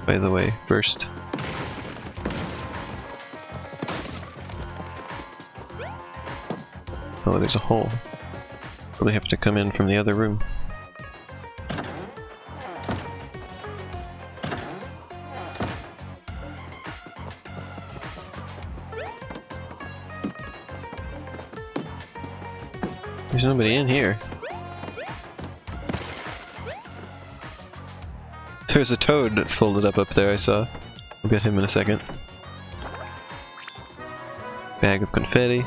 By the way, first. Oh, there's a hole. Probably have to come in from the other room. There's nobody in here. There's a toad folded up there, I saw. We'll get him in a second. Bag of confetti.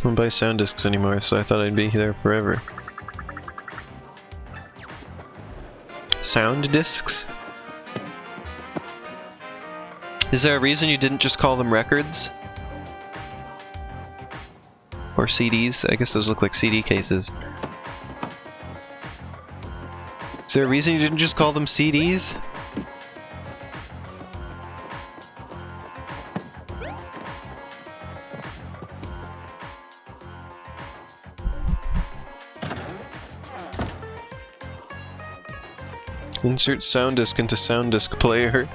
don't buy sound discs anymore, so I thought I'd be there forever. Sound discs? Is there a reason you didn't just call them records? Or CDs? I guess those look like CD cases. Is there a reason you didn't just call them CDs? Insert sound disk into sound disk player.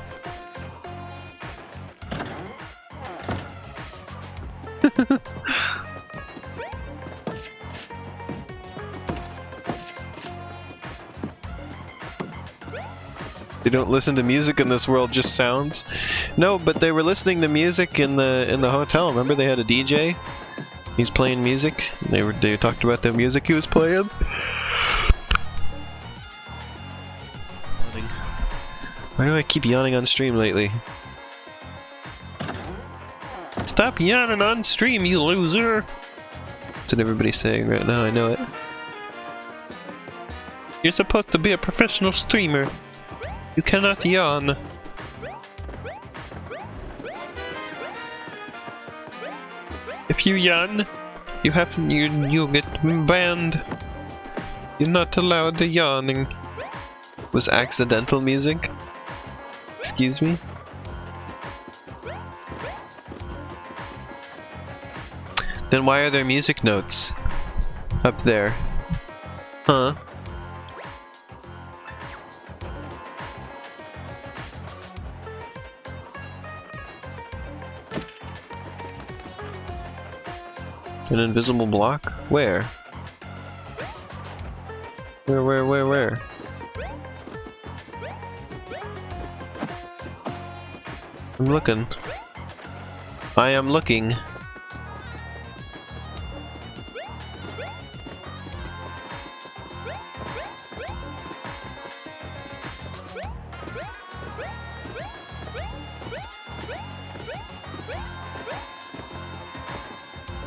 They don't listen to music in this world, just sounds. No, but they were listening to music in the hotel. Remember they had a DJ? He's playing music. They talked about the music he was playing. Why do I keep yawning on stream lately? Stop yawning on stream, you loser! That's what everybody's saying right now, I know it. You're supposed to be a professional streamer. You cannot yawn. If you yawn, you'll get banned. You're not allowed to yawning. Was accidental music? Excuse me? Then why are there music notes up there? Huh? An invisible block? Where? Where? I'm looking. I am looking.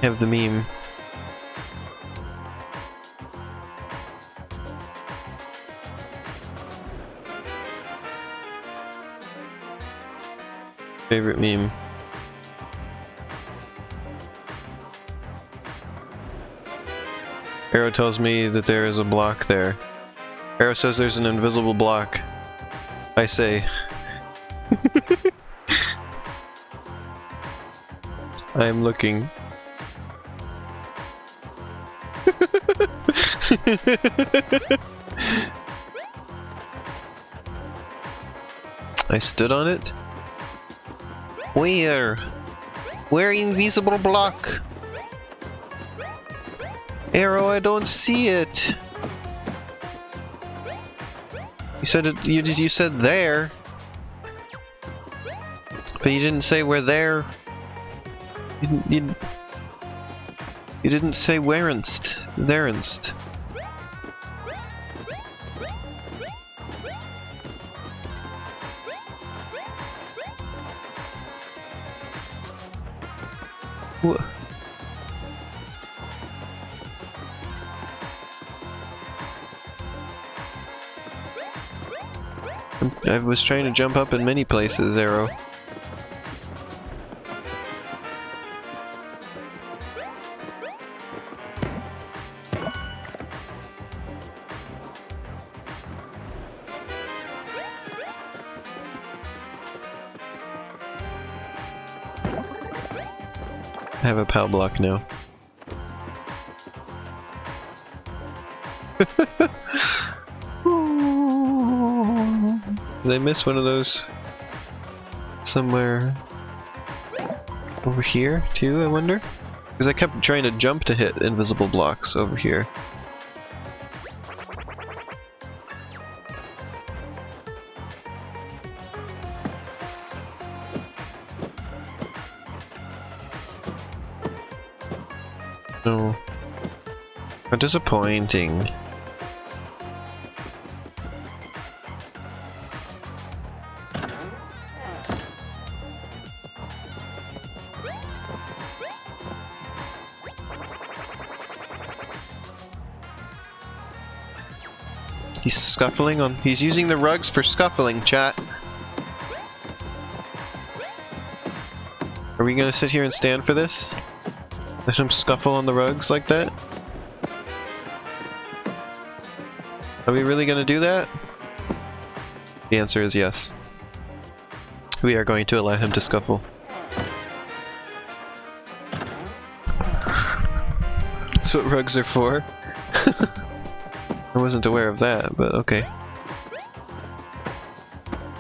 Have the meme. Favorite meme. Arrow tells me that there is a block there. Arrow says there's an invisible block. I say. I am looking. I stood on it? Where? Where invisible block? Arrow, I don't see it. You said it. You said there, but you didn't say where there. You didn't say where'nst. There'nst. I was trying to jump up in many places, Arrow. I have a PAL block now. Did I miss one of those somewhere over here too, I wonder? Because I kept trying to jump to hit invisible blocks over here. No. How disappointing. He's scuffling on. He's using the rugs for scuffling, chat. Are we gonna sit here and stand for this? Let him scuffle on the rugs like that? Are we really gonna do that? The answer is yes. We are going to allow him to scuffle. That's what rugs are for. I wasn't aware of that, but okay.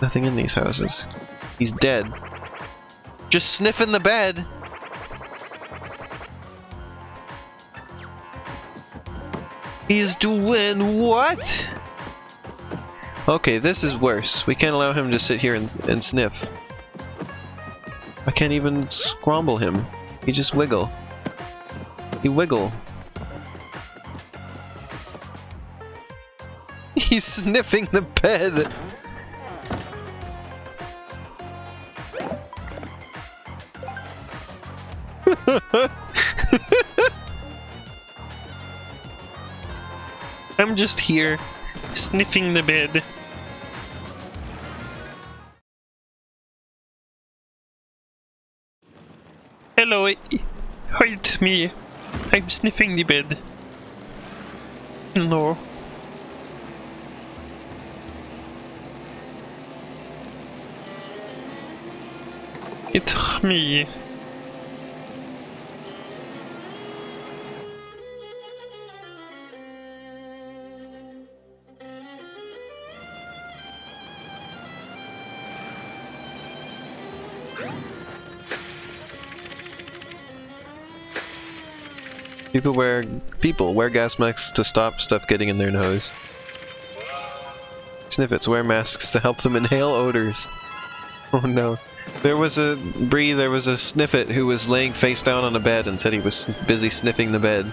Nothing in these houses. He's dead. Just sniffing the bed! He's doing what? Okay, this is worse. We can't allow him to sit here and sniff. I can't even scrumble him. He just wiggle. He wiggle. He's sniffing the bed! I'm just here, sniffing the bed. Hello, it's me. I'm sniffing the bed. No. It's me. People wear gas masks to stop stuff getting in their nose. Sniffets wear masks to help them inhale odors. Oh no. There was a sniffet who was laying face down on a bed and said he was busy sniffing the bed.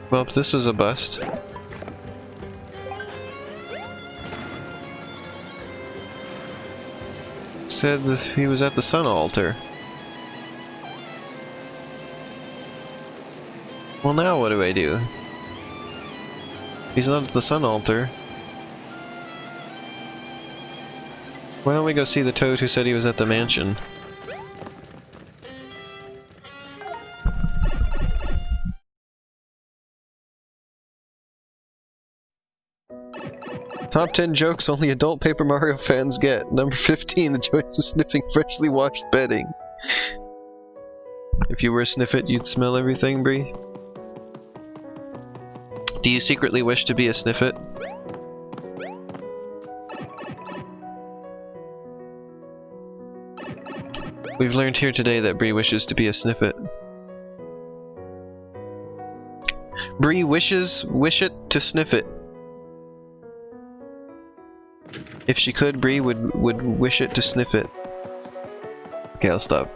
Well, this was a bust. Said that he was at the sun altar. Well, now what do I do? He's not at the sun altar. Why don't we go see the toad who said he was at the mansion? Top 10 jokes only adult Paper Mario fans get. Number 15, the joys of sniffing freshly washed bedding. If you were a sniffet, you'd smell everything, Bree? Do you secretly wish to be a sniffet? We've learned here today that Bree wishes to be a sniffet. Bree wish it to sniff it. If she could, Bree would wish it to sniff it. Okay, I'll stop.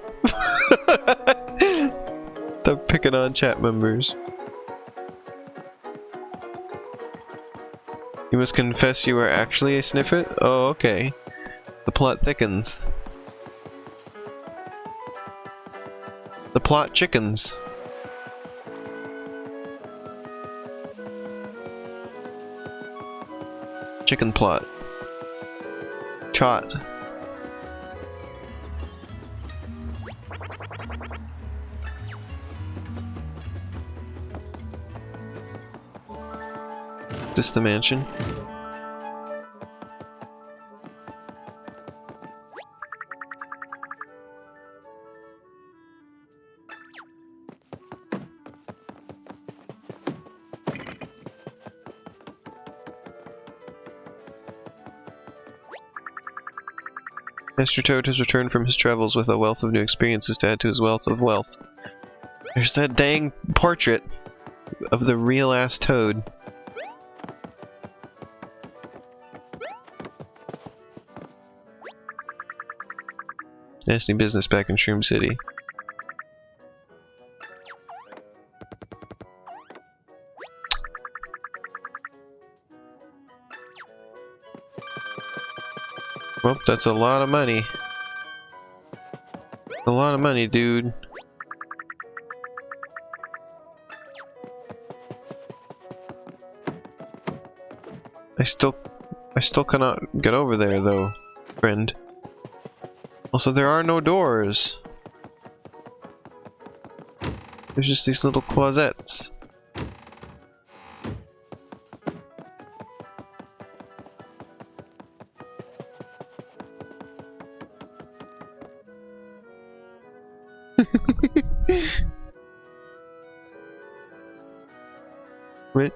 Stop picking on chat members. You must confess you are actually a sniffet? Oh, okay. The plot thickens. The plot chickens. Chicken plot. Chot. Is this the mansion? Mr. Toad has returned from his travels with a wealth of new experiences to add to his wealth of wealth. There's that dang portrait of the real-ass Toad. Nasty business back in Shroom City. Well, that's a lot of money. A lot of money, dude. I still cannot get over there, though, friend. Also, there are no doors. There's just these little closets. Wait.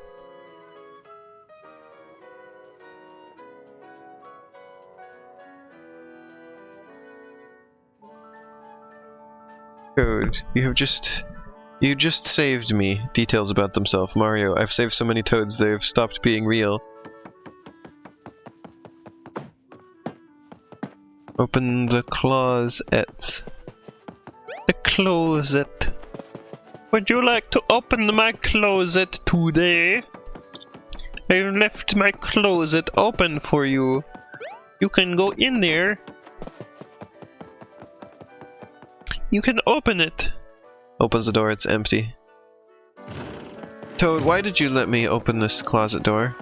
Code, you just saved me. Details about themselves. Mario, I've saved so many toads they've stopped being real. Open the closet. The closet. Would you like to open my closet today? I left my closet open for you. You can go in there. You can open it. Opens the door, it's empty. Toad, why did you let me open this closet door?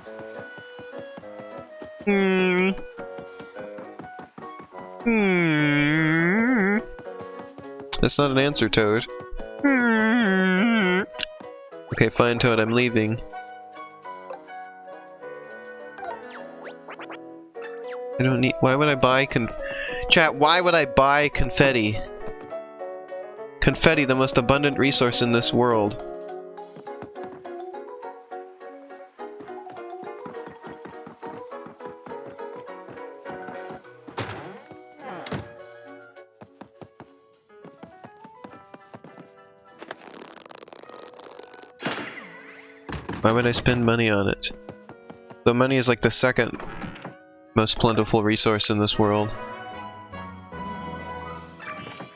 That's not an answer, Toad. Okay, fine, Toad, I'm leaving. I don't need— why would I buy Chat, why would I buy confetti? Confetti, the most abundant resource in this world. Why would I spend money on it? Though money is like the second most plentiful resource in this world.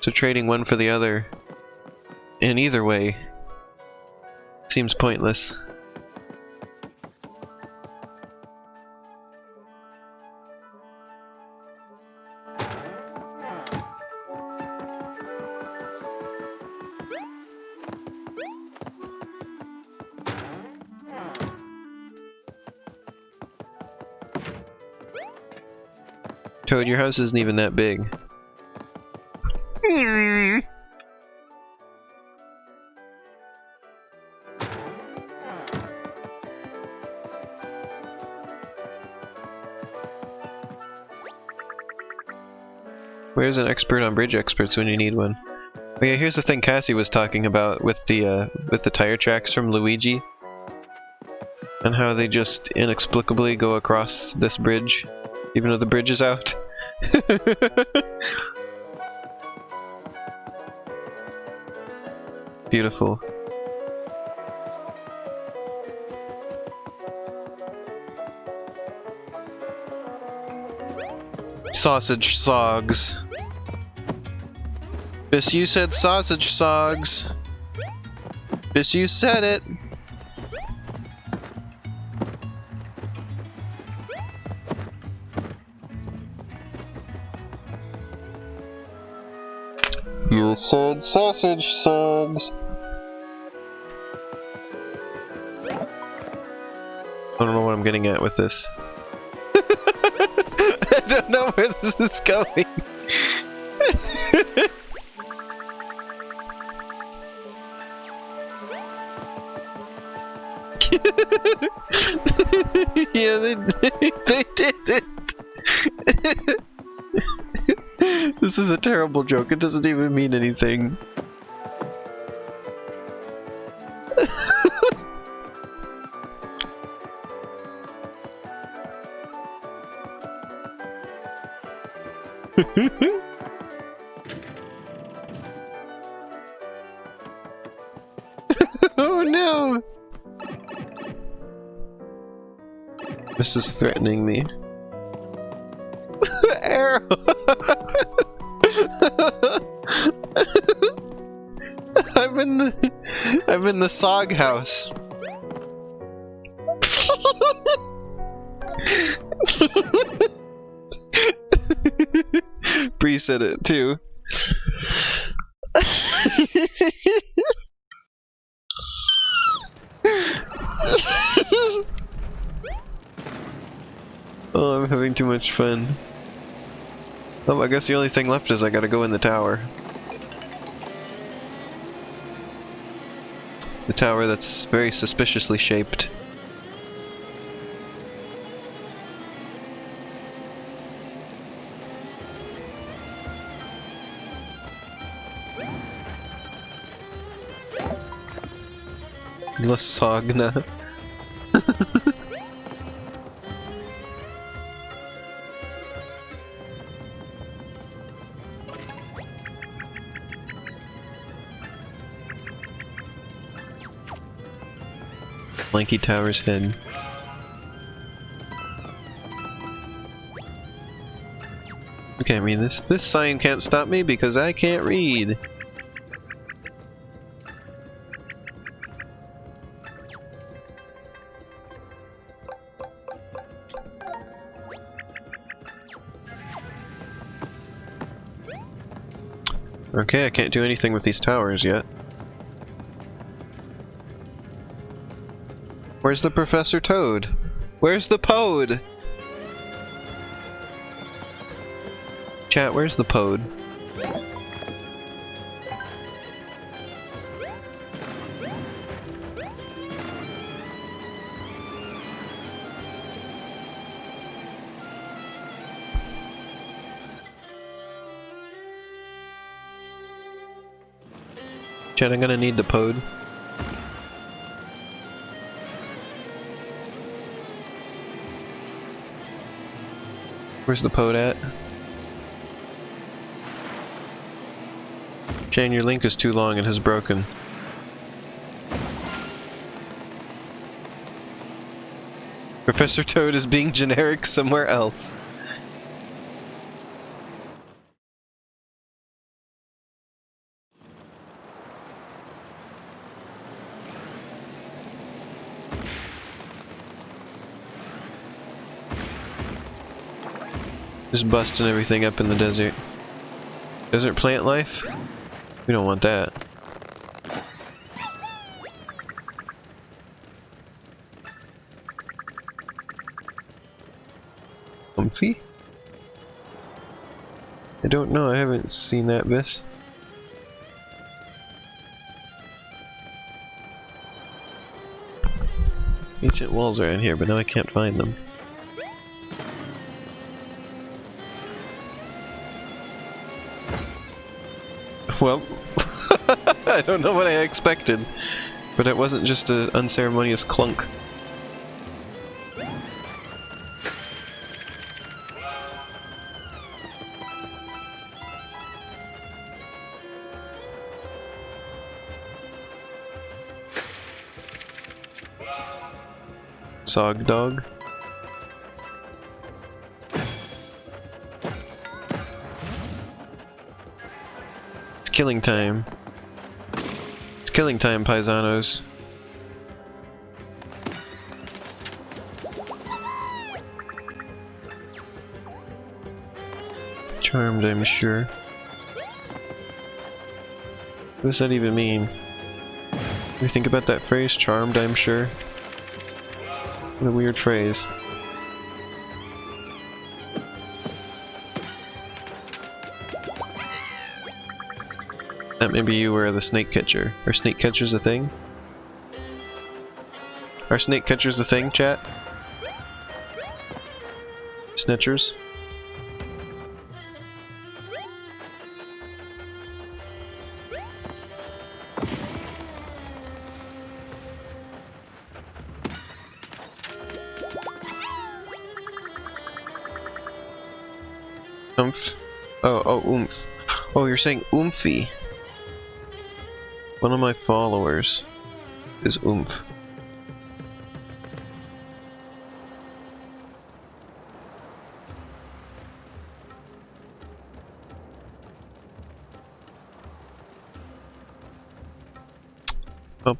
So trading one for the other, in either way, seems pointless. Toad, your house isn't even that big. Where's an expert on bridge experts when you need one? Oh yeah, here's the thing Cassie was talking about with the tire tracks from Luigi. And how they just inexplicably go across this bridge, even though the bridge is out. Beautiful. Sausage sogs. Bis, you said sausage sogs. Bis, you said it. You said sausage sogs. I don't know what I'm getting at with this. I don't know where this is going. Yeah, they did it. This is a terrible joke. It doesn't even mean anything. Oh no! This is threatening me. Arrow! I'm in the Sog house. Bree said it too. Oh, I'm having too much fun. Oh, I guess the only thing left is I gotta go in the tower. The tower that's very suspiciously shaped. Lasagna. Lanky Tower's head. Okay, I mean this sign can't stop me because I can't read. Okay, I can't do anything with these towers yet. Where's the Professor Toad? Where's the Pode? Chat, where's the Pode? Chat, I'm gonna need the Pode. Where's the Pode at? Shane, your link is too long and has broken. Professor Toad is being generic somewhere else. Just busting everything up in the desert. Desert plant life? We don't want that. Comfy? I don't know, I haven't seen that Vis. Ancient walls are in here, but now I can't find them. Well, I don't know what I expected, but it wasn't just an unceremonious clunk. Sog dog. It's killing time. It's killing time, paisanos. Charmed, I'm sure. What does that even mean? What do you think about that phrase? Charmed, I'm sure. What a weird phrase. That maybe you were the snake catcher. Are snake catchers a thing? Are snake catchers a thing, chat? Snitchers? Oomph. Oh, oomph. Oh, you're saying oomphy. One of my followers is oomph. Oh,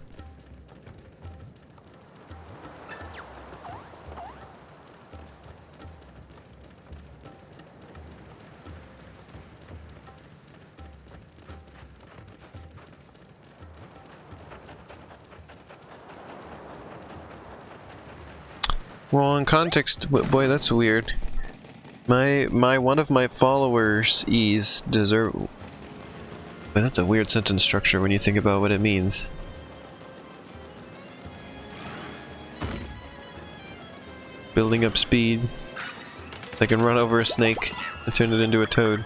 Well, in context, boy, that's weird. One of my followers is deserve. But that's a weird sentence structure when you think about what it means. Building up speed. They can run over a snake and turn it into a toad.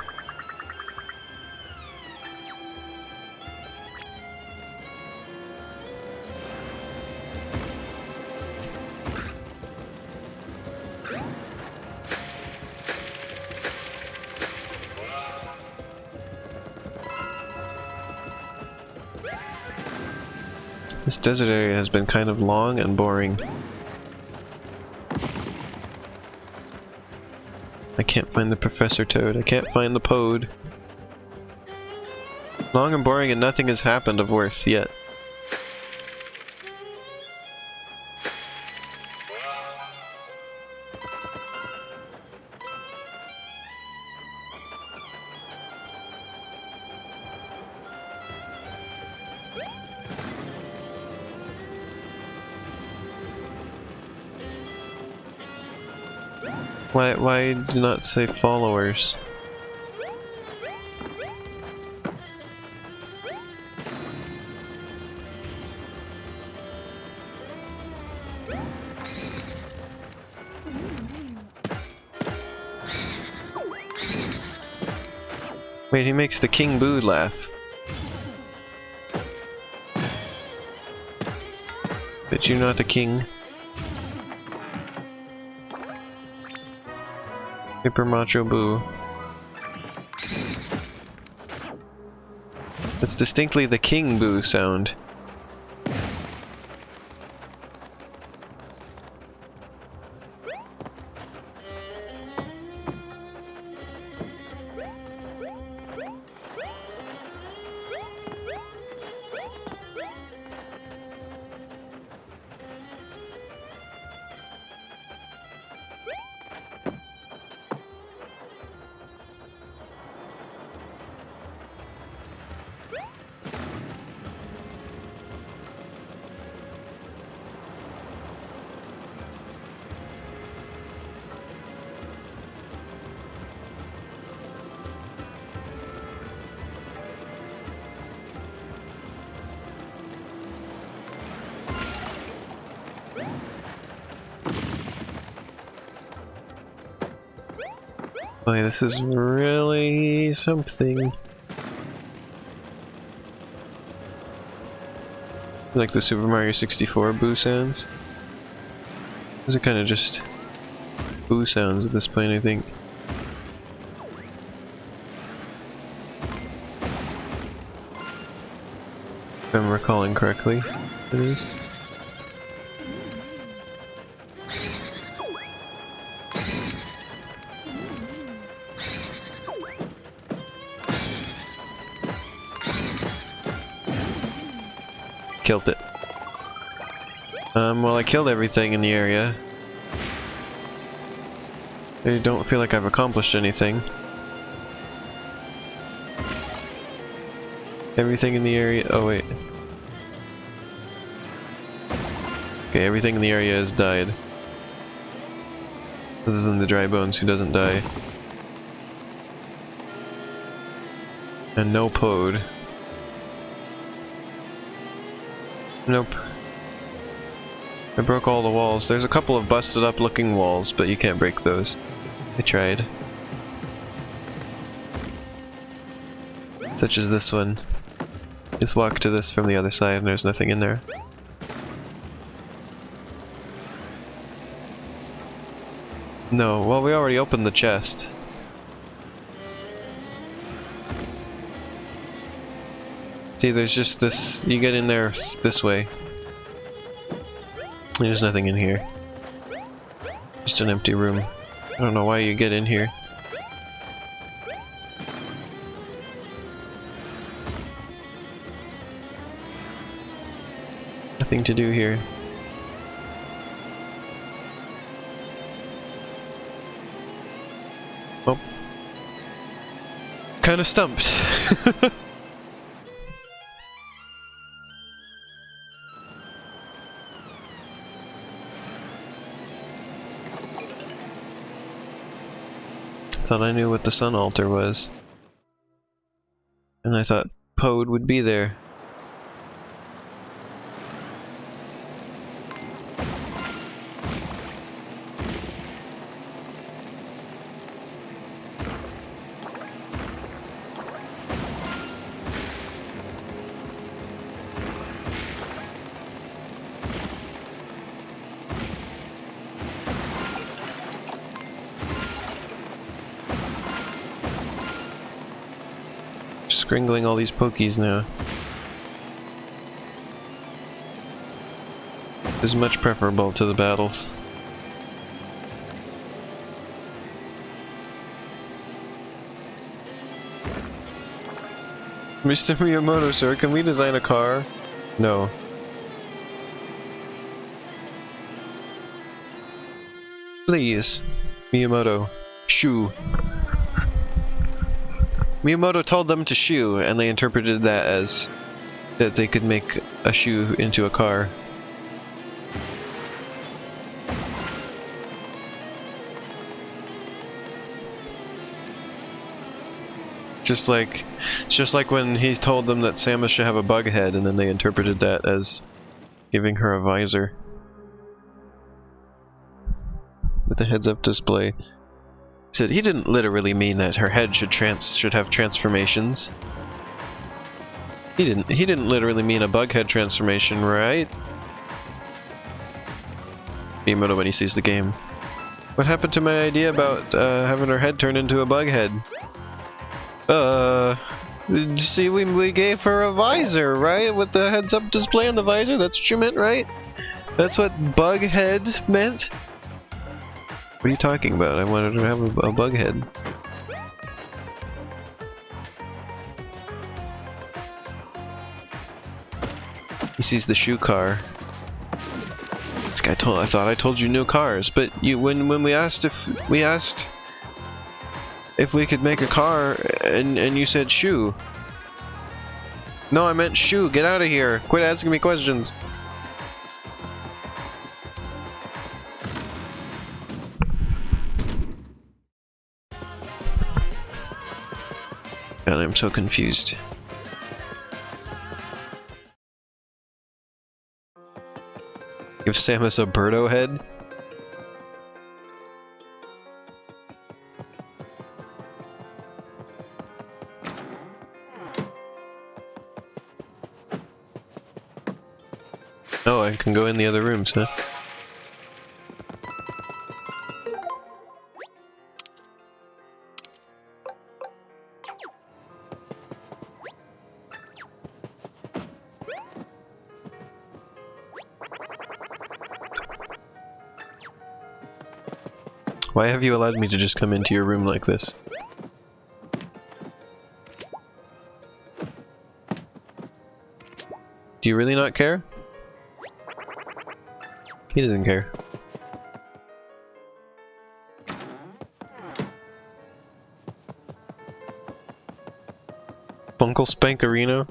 This desert area has been kind of long and boring. I can't find the Professor Toad. I can't find the Pode. Long and boring and nothing has happened of worth yet. Why do not say followers? Wait, he makes the King Boo laugh. But you're not the king. Hyper Macho Boo. That's distinctly the King Boo sound. Boy, this is really something. Like the Super Mario 64 boo sounds. Those are kind of just boo sounds at this point, I think. If I'm recalling correctly, it is. Killed it. Well, I killed everything in the area. I don't feel like I've accomplished anything. Everything in the area. Oh, wait. Okay, everything in the area has died. Other than the dry bones, who doesn't die. And no Pode. Nope. I broke all the walls. There's a couple of busted up looking walls, but you can't break those. I tried. Such as this one. Just walk to this from the other side and there's nothing in there. No, well, we already opened the chest. See, there's just this, you get in there this way. There's nothing in here. Just an empty room. I don't know why you get in here. Nothing to do here. Well, kinda stumped. thought I knew what the sun altar was. And I thought Pode would be there. Scringling all these pokies now. Is much preferable to the battles. Mr. Miyamoto, sir, can we design a car? No. Please. Miyamoto. Shoo. Miyamoto told them to shoo, and they interpreted that as that they could make a shoe into a car. Just like when he told them that Samus should have a bug head, and then they interpreted that as giving her a visor with a heads-up display. He said he didn't literally mean that her head should have transformations. He didn't literally mean a bug head transformation, right? Miyamoto when he sees the game. What happened to my idea about having her head turn into a bug head? See, we gave her a visor, right? With the heads-up display on the visor? That's what you meant, right? That's what bug head meant? What are you talking about? I wanted to have a bug head. He sees the shoe car. This guy I thought I told you new cars, but when we asked if we could make a car, and you said shoe. No, I meant shoe. Get out of here. Quit asking me questions. God, I'm so confused. Give Samus a Birdo head? Oh, I can go in the other rooms, huh? Why have you allowed me to just come into your room like this? Do you really not care? He doesn't care. Funkle Spankarino?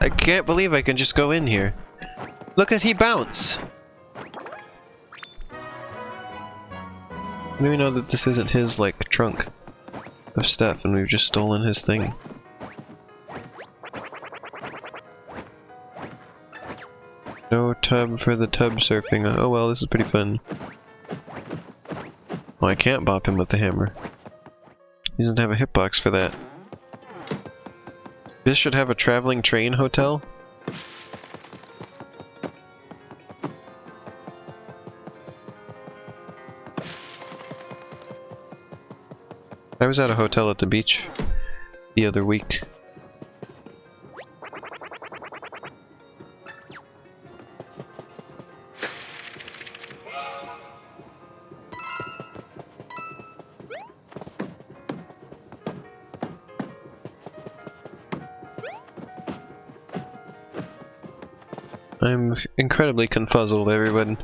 I can't believe I can just go in here. Look at he bounce! How do we know that this isn't his, like, trunk of stuff and we've just stolen his thing? No tub for the tub surfing. Oh well, this is pretty fun. Well, I can't bop him with the hammer. He doesn't have a hitbox for that. This should have a traveling train hotel. I was at a hotel at the beach the other week. I'm incredibly confuzzled, everyone.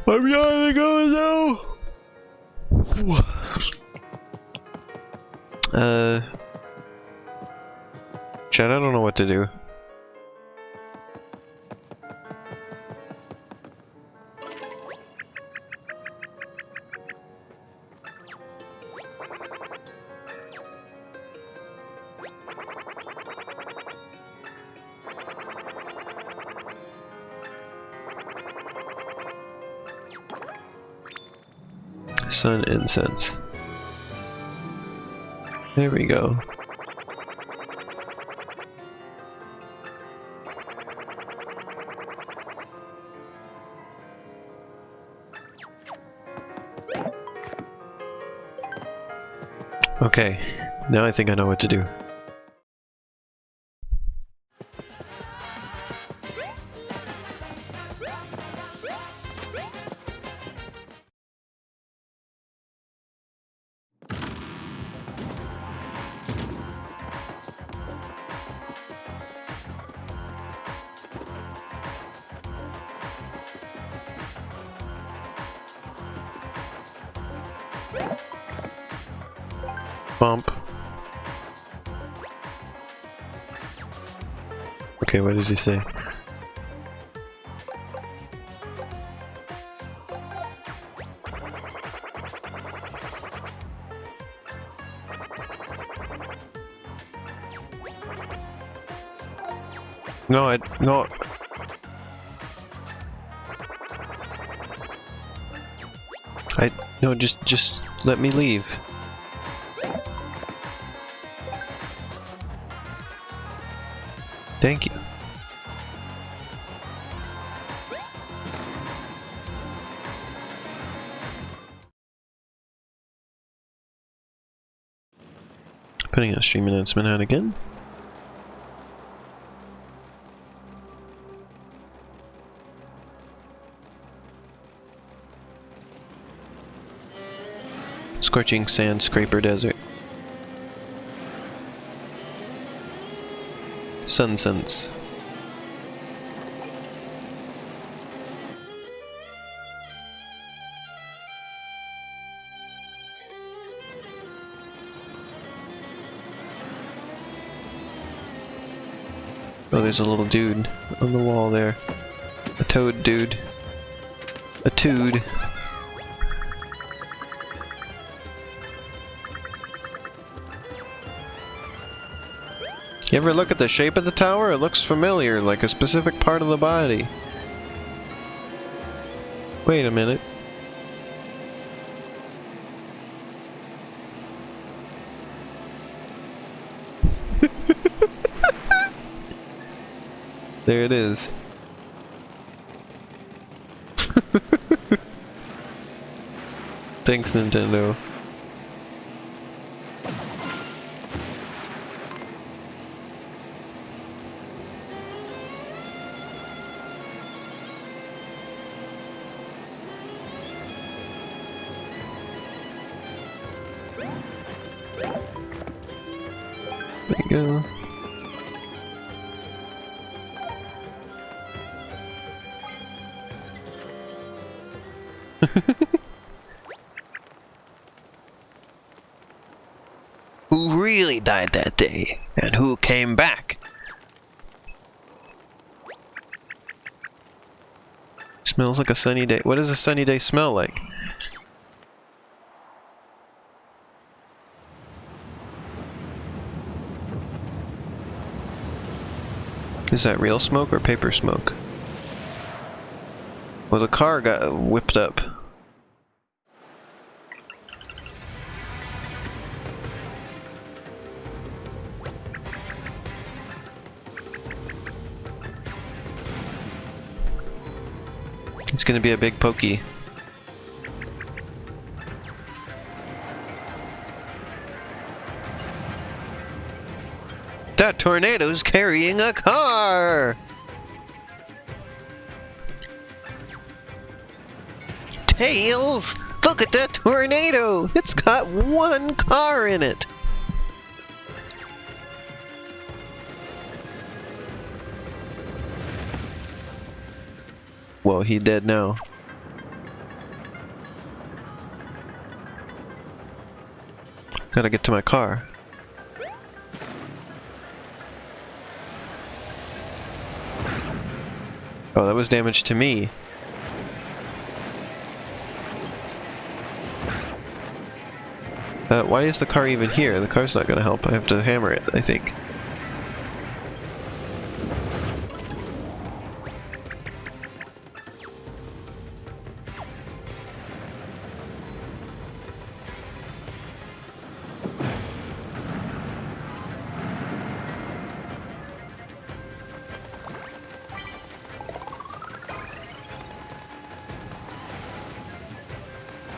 I'm yawning now! Chad, I don't know what to do. Sun incense. There we go. Okay, now I think I know what to do. Bump. Okay, what does he say? No, no. No, just let me leave. Thank you. Putting a stream announcement out again. Scorching sand scraper desert. Sun sense. Oh, there's a little dude on the wall there. A toad dude. A toad. You ever look at the shape of the tower? It looks familiar, like a specific part of the body. Wait a minute. There it is. Thanks, Nintendo. There you go. Who really died that day? And who came back? Smells like a sunny day. What does a sunny day smell like? Is that real smoke or paper smoke? Well, the car got whipped up. It's gonna be a big pokey. That tornado's carrying a car! Tails! Look at that tornado! It's got one car in it! Well, he dead now. Gotta get to my car. Oh, that was damage to me. Why is the car even here? The car's not gonna help. I have to hammer it, I think.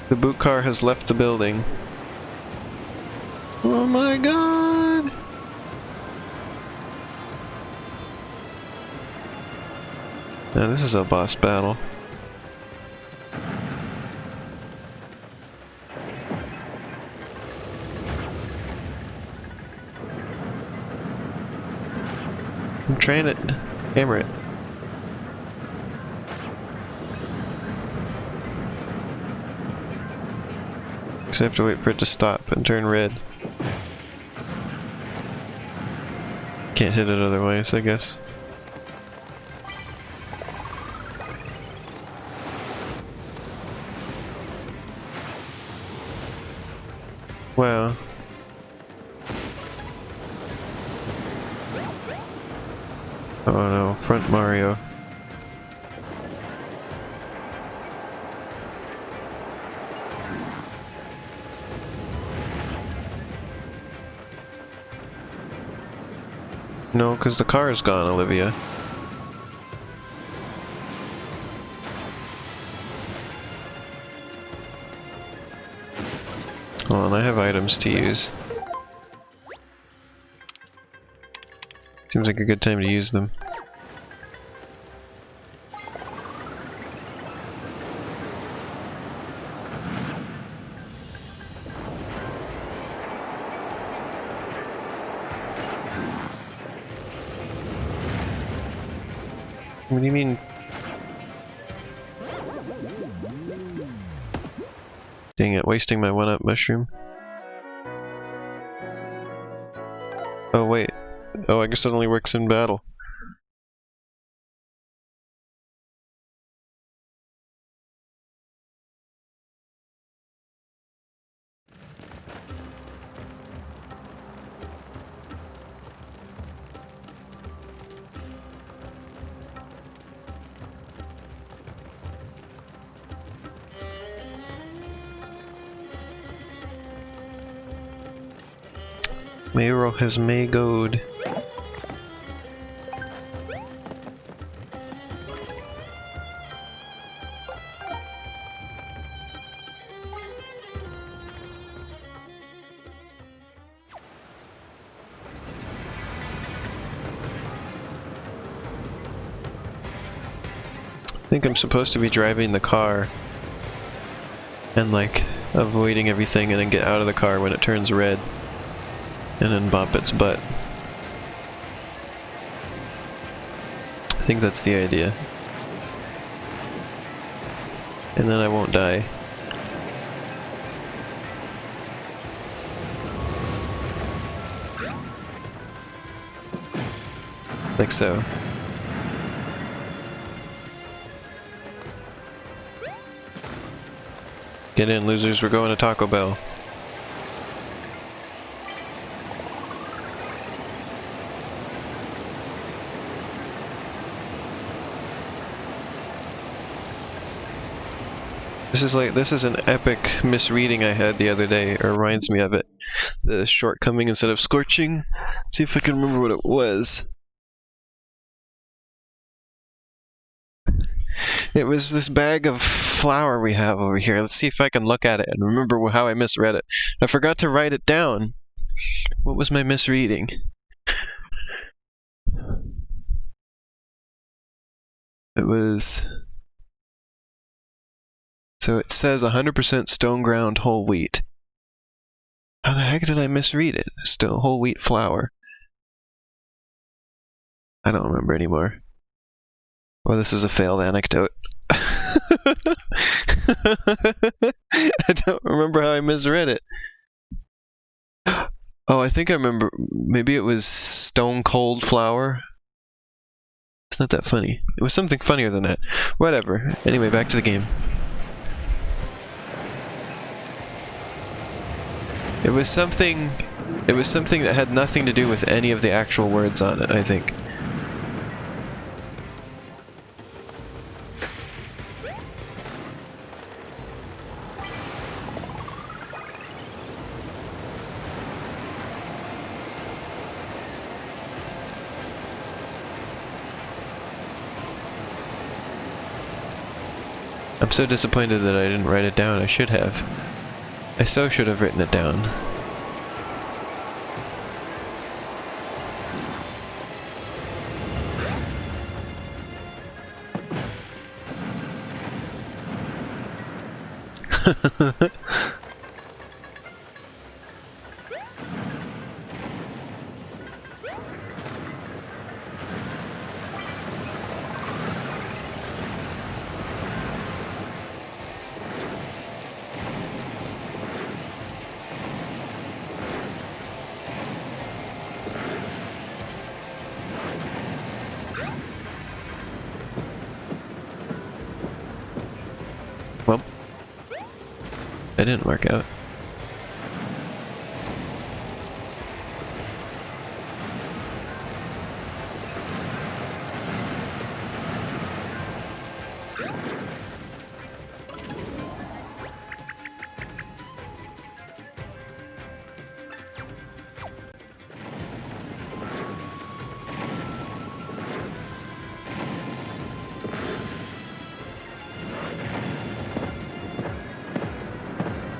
The boot car has left the building. Oh my god! Now this is a boss battle. I'm trying to hammer it. Because I have to wait for it to stop and turn red. Can't hit it otherwise, I guess. Wow. Oh no, front Mario. No, because the car is gone, Olivia. Oh, and I have items to use. Seems like a good time to use them. What do you mean? Dang it, wasting my 1-up mushroom. Oh wait. Oh, I guess it only works in battle. Mayro has Maygoed. I think I'm supposed to be driving the car and like avoiding everything and then get out of the car when it turns red and then bop its butt. I think that's the idea. And then I won't die. Like so. Get in, losers, we're going to Taco Bell. This is an epic misreading I had the other day, or reminds me of it. The shortcoming instead of scorching. Let's see if I can remember what it was. It was this bag of flour we have over here. Let's see if I can look at it and remember how I misread it. I forgot to write it down. What was my misreading? It was... So it says 100% stone ground whole wheat. How the heck did I misread it? Still whole wheat flour. I don't remember anymore. Well, this is a failed anecdote. I don't remember how I misread it. Oh, I think I remember. Maybe it was Stone Cold Flower. It's not that funny. It was something funnier than that. Whatever. Anyway, back to the game. It was something that had nothing to do with any of the actual words on it, I think. I'm so disappointed that I didn't write it down. I should have. I so should have written it down. Well, that didn't work out.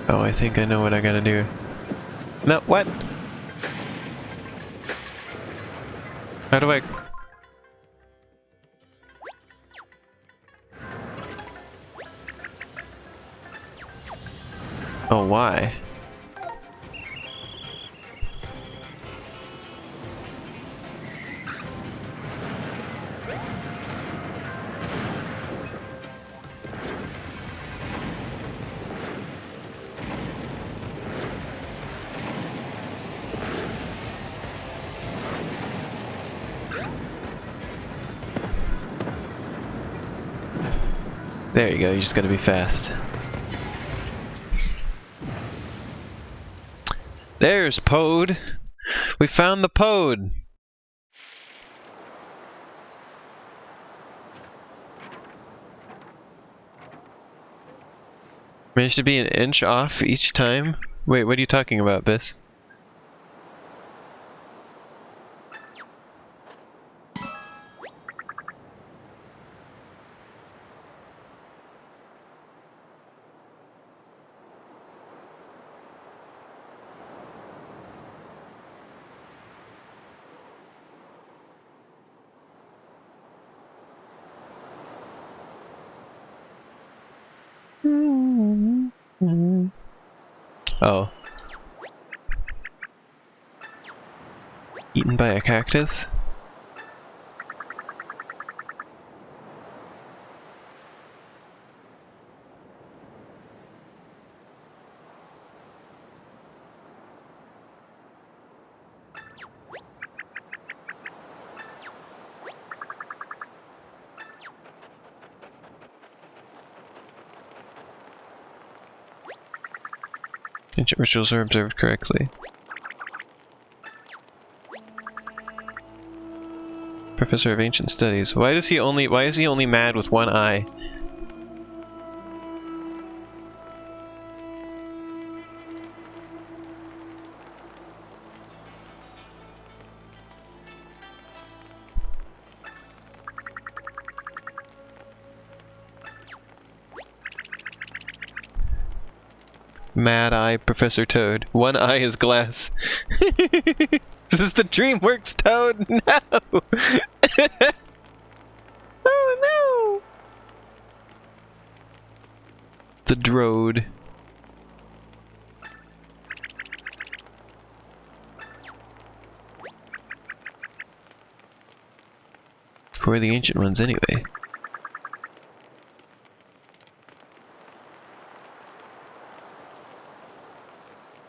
Oh, I think I know what I gotta do. No, what? How do I... Oh, why? There you go, you just gotta be fast. There's Pode! We found the Pode! Managed to be an inch off each time? Wait, what are you talking about, Biss? Oh. Eaten by a cactus? Ancient rituals are observed correctly. Professor of Ancient Studies. Why is he only mad with one eye? Mad Eye Professor Toad. One eye is glass. This is the DreamWorks Toad! No! Oh no! The Drode. Who are the ancient ones anyway?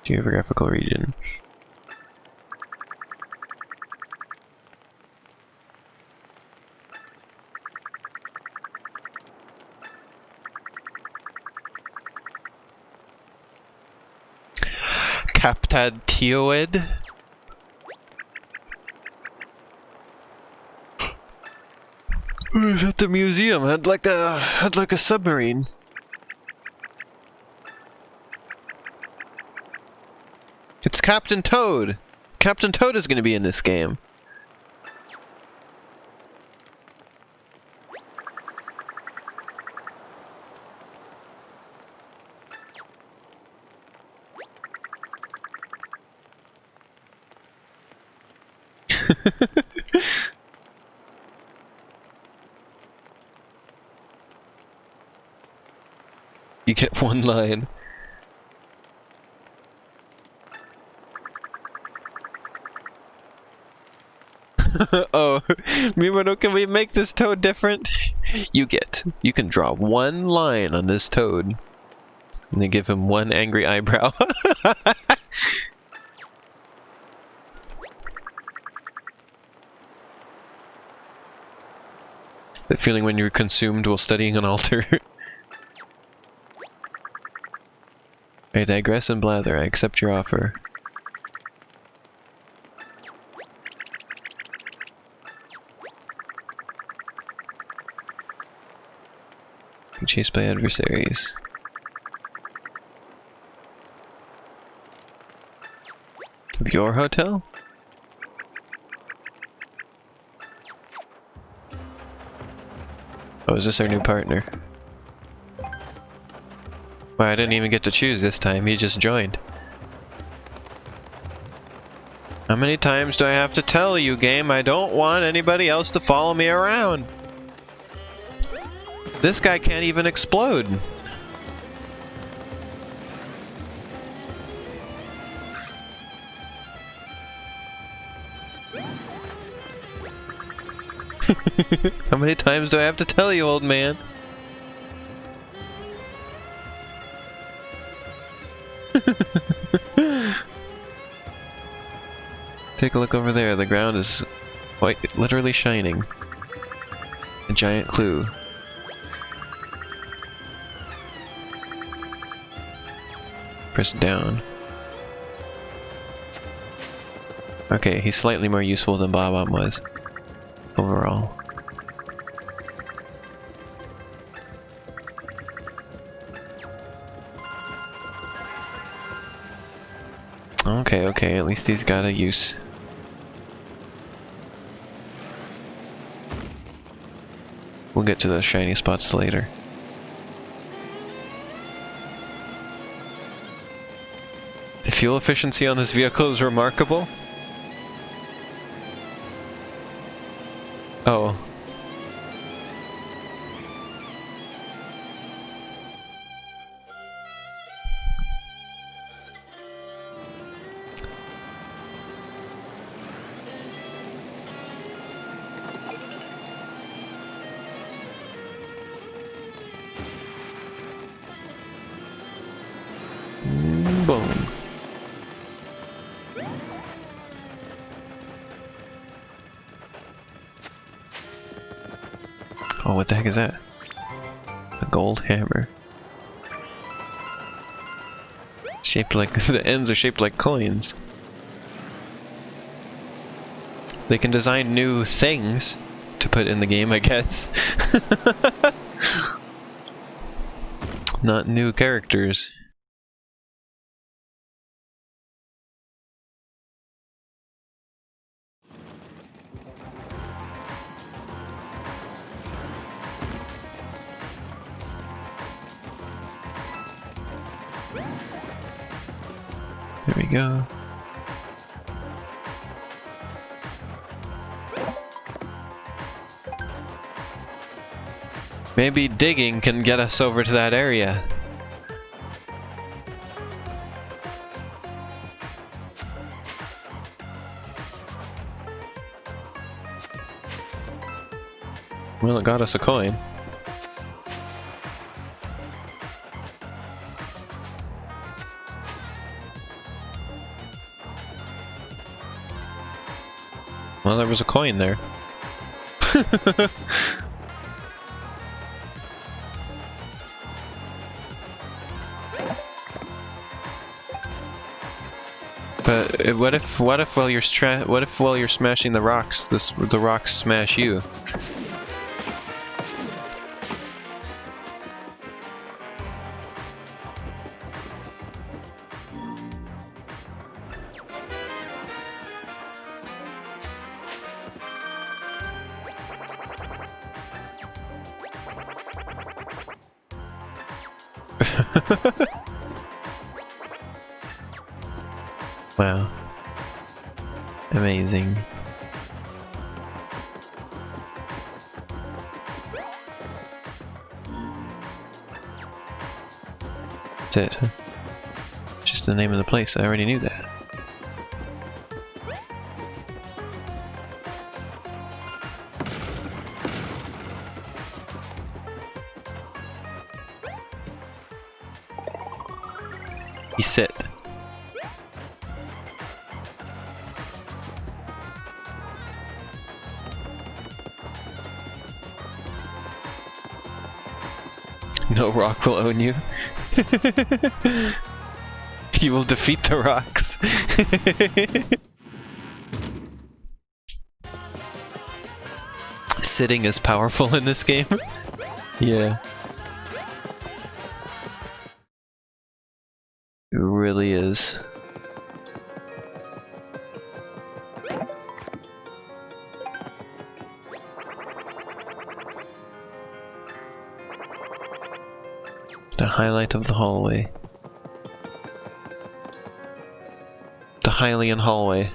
Geographical region. Captad Tioed? At the museum, had like a submarine. It's Captain Toad. Captain Toad is going to be in this game. You get one line. Oh, Mimono, can we make this toad different? You can draw one line on this toad. And then give him one angry eyebrow. That feeling when you're consumed while studying an altar. I digress and blather. I accept your offer. Chased by adversaries. Your hotel? Oh, is this our new partner? Well, I didn't even get to choose this time, he just joined. How many times do I have to tell you, game? I don't want anybody else to follow me around. This guy can't even explode. How many times do I have to tell you, old man? Take a look over there. The ground is quite literally shining. A giant clue. Press down. Okay, he's slightly more useful than Bob-omb was. Overall. Okay, at least he's got a use. We'll get to those shiny spots later. The fuel efficiency on this vehicle is remarkable. Oh. Boom. Oh, what the heck is that? A gold hammer. Shaped like the ends are shaped like coins. They can design new things to put in the game, I guess. Not new characters. There we go. Maybe digging can get us over to that area. Well, it got us a coin. Well, there was a coin there. But what if while you're smashing the rocks, the rocks smash you? Wow. Amazing. That's it. Huh? Just the name of the place. I already knew that. You sit. No rock will own you. You will defeat the rocks. Sitting is powerful in this game. Yeah. It really is. The highlight of the hallway. The Hylian hallway.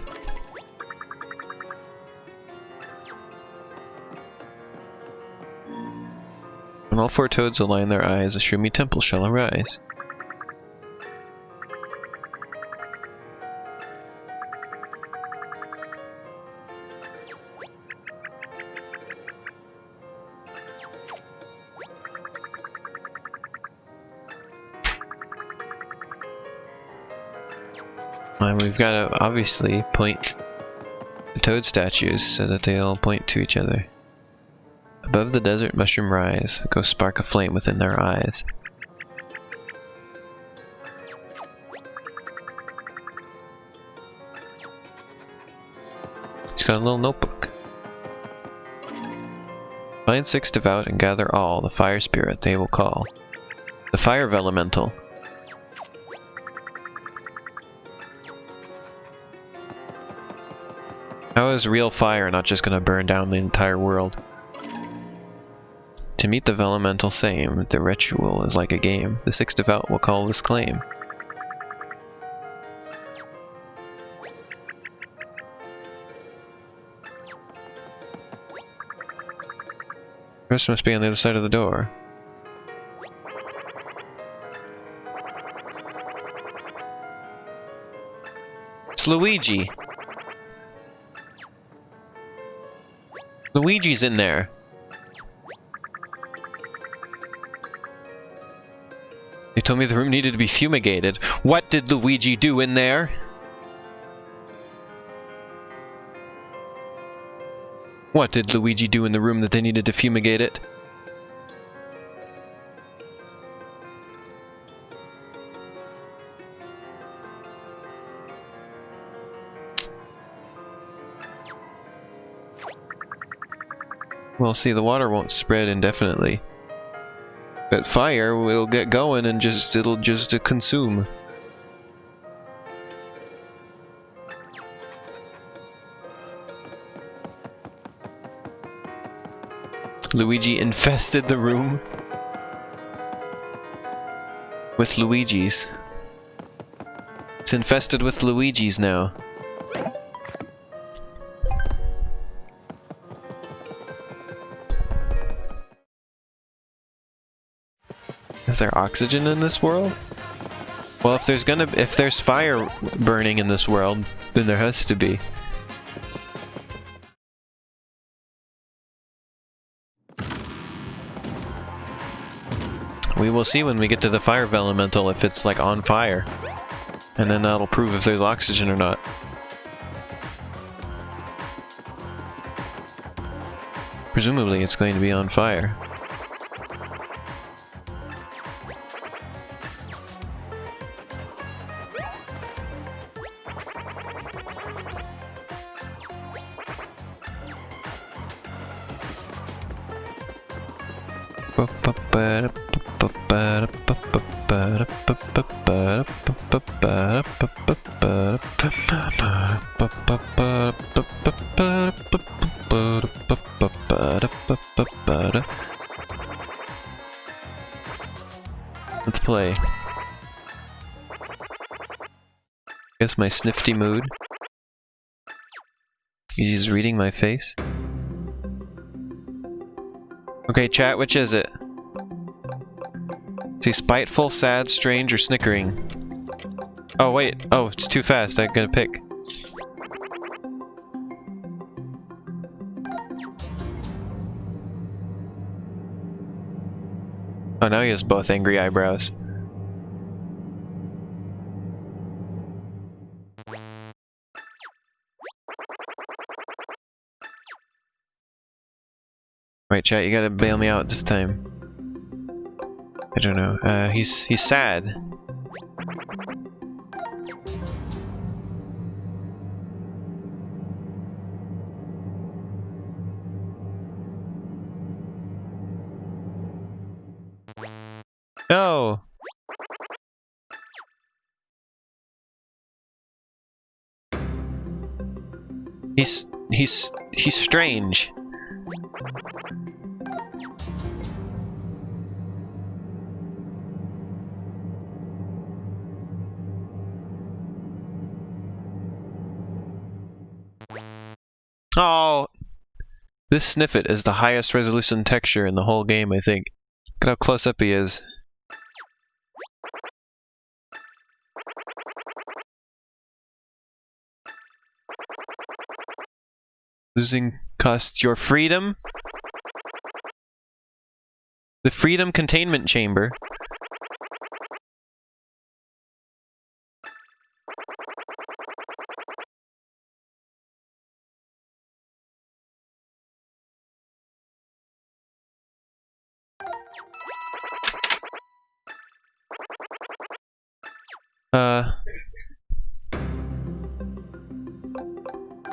When all four toads align their eyes, a shroomy temple shall arise. And we've got to obviously point the toad statues so that they all point to each other. Above the desert mushroom rise, go spark a flame within their eyes. He's got a little notebook. Find 6 devout and gather all, the fire spirit they will call. The fire elemental. How is real fire not just gonna burn down the entire world? To meet the Velemental same, the ritual is like a game. The 6 devout will call this claim. Rest must be on the other side of the door. It's Luigi! Luigi's in there! They told me the room needed to be fumigated. What did Luigi do in there? What did Luigi do in the room that they needed to fumigate it? Well, see, the water won't spread indefinitely. But fire will get going and it'll just consume. Luigi infested the room with Luigis. It's infested with Luigis now. Is there oxygen in this world? Well, if there's fire burning in this world, then there has to be. We will see when we get to the fire elemental if it's like on fire. And then that'll prove if there's oxygen or not. Presumably it's going to be on fire. Let's play. Guess my snifty mood. He's reading my face. Okay, chat, which is it? Is he spiteful, sad, strange, or snickering? Oh, wait. Oh, it's too fast. I gotta pick. Oh, now he has both angry eyebrows. Right, chat, you gotta bail me out this time. I don't know. He's sad. No! He's strange. Oh! This Sniffet is the highest resolution texture in the whole game, I think. Look at how close up he is. Losing costs your freedom? The freedom containment chamber.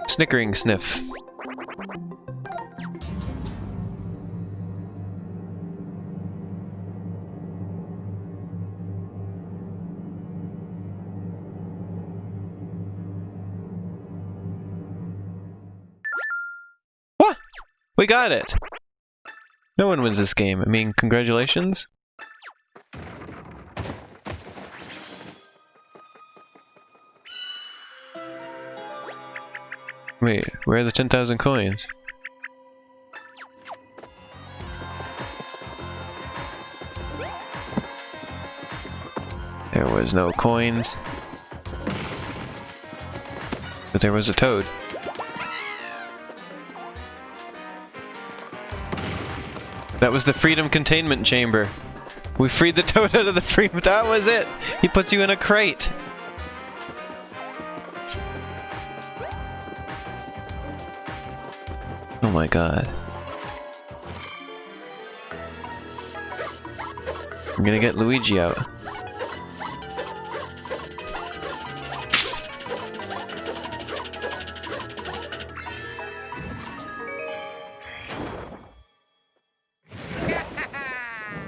Snickering sniff. What? We got it! No one wins this game. I mean, congratulations. Wait, where are the 10,000 coins? There was no coins. But there was a toad. That was the freedom containment chamber. We freed the toad out of the freedom. That was it! He puts you in a crate! Oh my god. I'm gonna get Luigi out.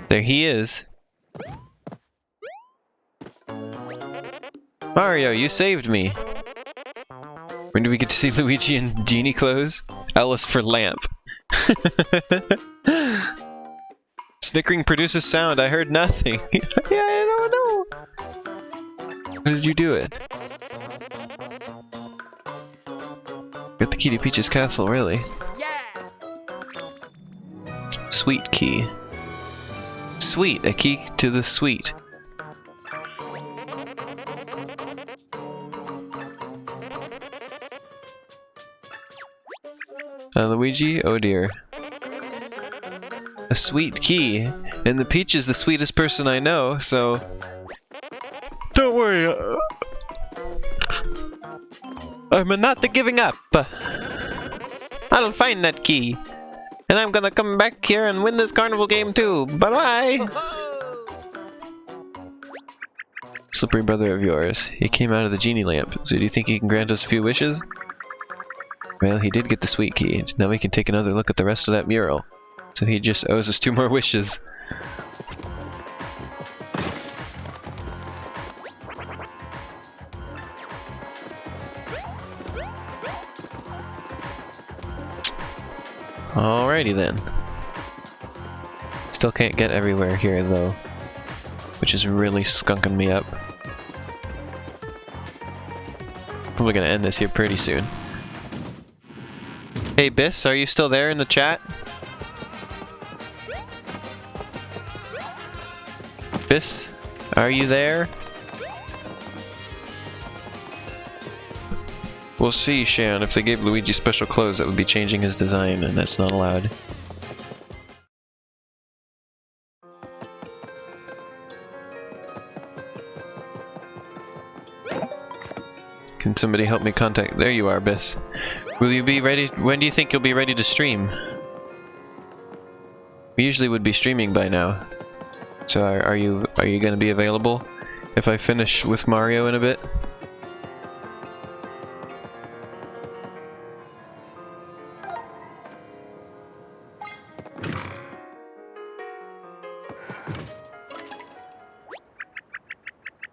There he is. Mario, you saved me. When do we get to see Luigi in genie clothes? Alice for lamp. Snickering produces sound. I heard nothing. Yeah, I don't know. How did you do it? Got the key to Peach's castle, really? Yeah. Sweet key. Sweet, a key to the sweet. Luigi? Oh dear. A sweet key. And the Peach is the sweetest person I know, so... Don't worry. I'm not giving up. I'll find that key. And I'm gonna come back here and win this carnival game too. Bye-bye! Slippery brother of yours. He came out of the genie lamp, so do you think he can grant us a few wishes? Well, he did get the sweet key. Now we can take another look at the rest of that mural. So he just owes us 2 more wishes. Alrighty then. Still can't get everywhere here though, which is really skunking me up. Probably gonna end this here pretty soon. Hey Biss, are you still there in the chat? Biss, are you there? We'll see, Shan. If they gave Luigi special clothes, that would be changing his design, and that's not allowed. Can somebody help me contact? There you are, Biss. Will you be ready? When do you think you'll be ready to stream? We usually would be streaming by now. So are you going to be available if I finish with Mario in a bit?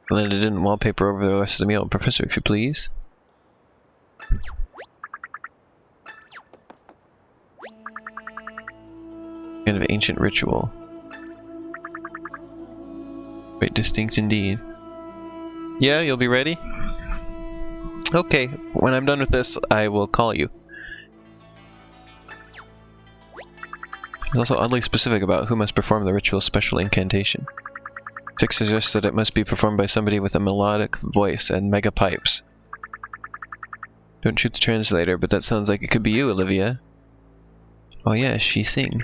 Glad I didn't wallpaper over the rest of the meal. Professor, if you please. Kind of ancient ritual. Quite distinct indeed. Yeah, you'll be ready? Okay, when I'm done with this, I will call you. It's also oddly specific about who must perform the ritual's special incantation. 6 suggests that it must be performed by somebody with a melodic voice and mega pipes. Don't shoot the translator, but that sounds like it could be you, Olivia. Oh yeah, she sing.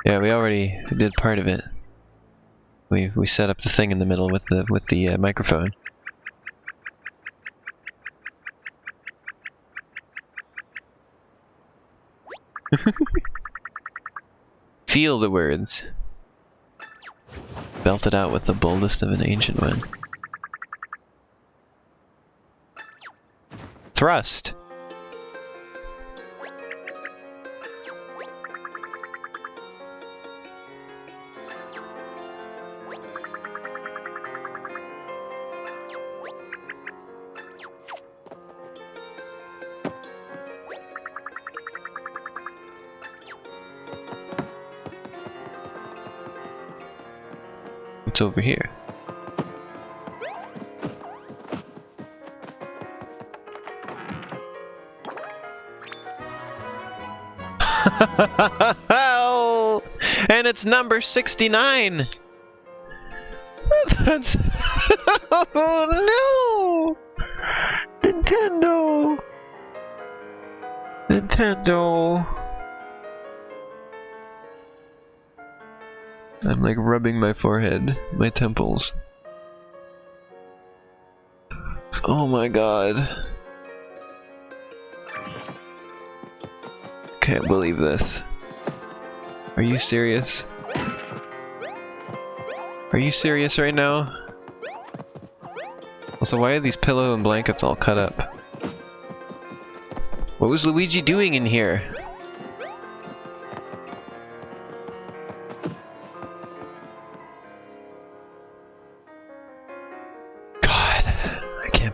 Yeah, we already did part of it. We set up the thing in the middle with the microphone. Feel the words. Belt it out with the boldest of an ancient one. Thrust. What's over here? Oh, and it's number 69. That's oh no! Nintendo. I'm like rubbing my forehead, my temples. Oh my god. Can't believe this. Are you serious? Are you serious right now? Also, why are these pillow and blankets all cut up? What was Luigi doing in here?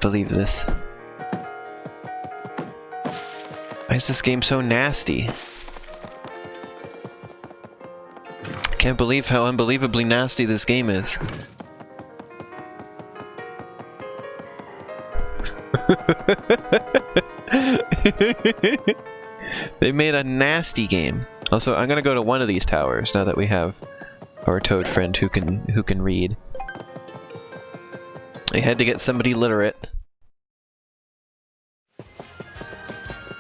Believe this. Why is this game so nasty? I can't believe how unbelievably nasty this game is. They made a nasty game. Also, I'm gonna go to one of these towers now that we have our toad friend who can read. I had to get somebody literate.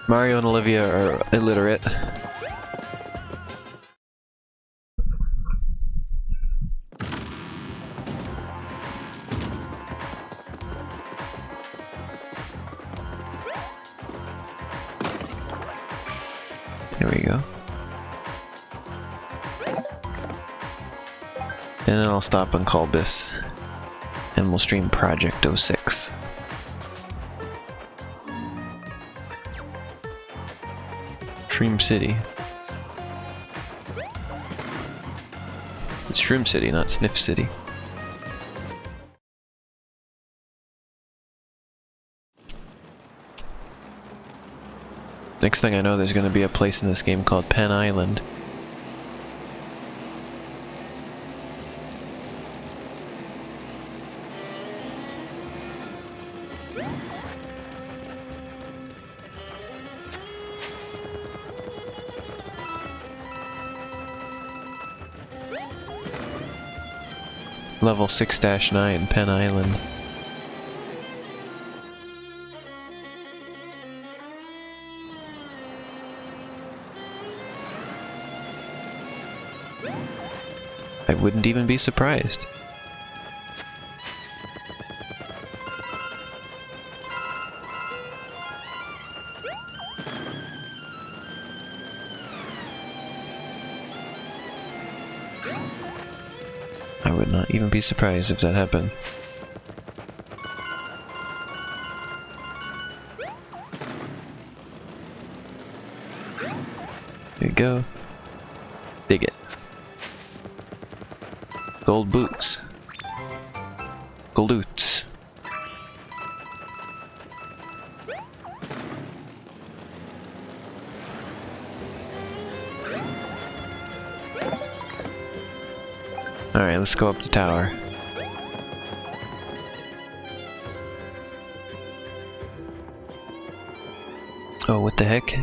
Mario and Olivia are illiterate. There we go. And then I'll stop on Colbus. And we'll stream Project 06. Shroom City. It's Shroom City, not Sniff City. Next thing I know, there's going to be a place in this game called Penn Island. Level 6-9, Penn Island. I wouldn't even be surprised. I would not even be surprised if that happened. There you go. Dig it. Gold boots. Glutes. Alright, let's go up the tower. Oh, what the heck?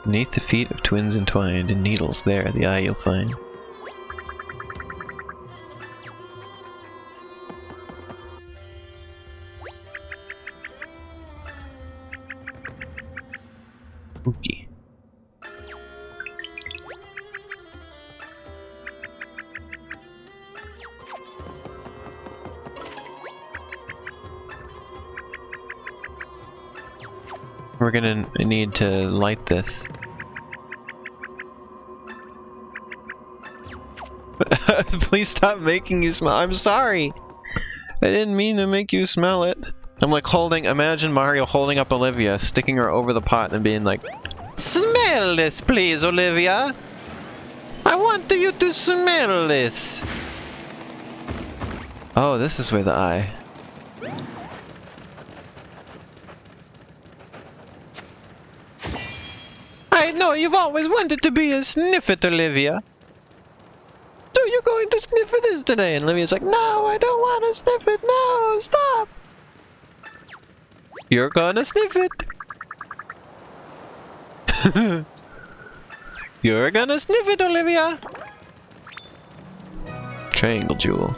Beneath the feet of twins entwined in needles there, the eye you'll find. Spooky. We're gonna need to light this. Please stop making you smell. I'm sorry. I didn't mean to make you smell it. I'm like imagine Mario holding up Olivia, sticking her over the pot and being like, "Smell this, please, Olivia. I want you to smell this." Oh, this is where the eye. I know you've always wanted to be a Sniffet, Olivia. So you're going to sniff for this today? And Olivia's like, "No, I don't want to sniff it. No, stop. You're gonna sniff it. You're gonna sniff it, Olivia." Triangle jewel.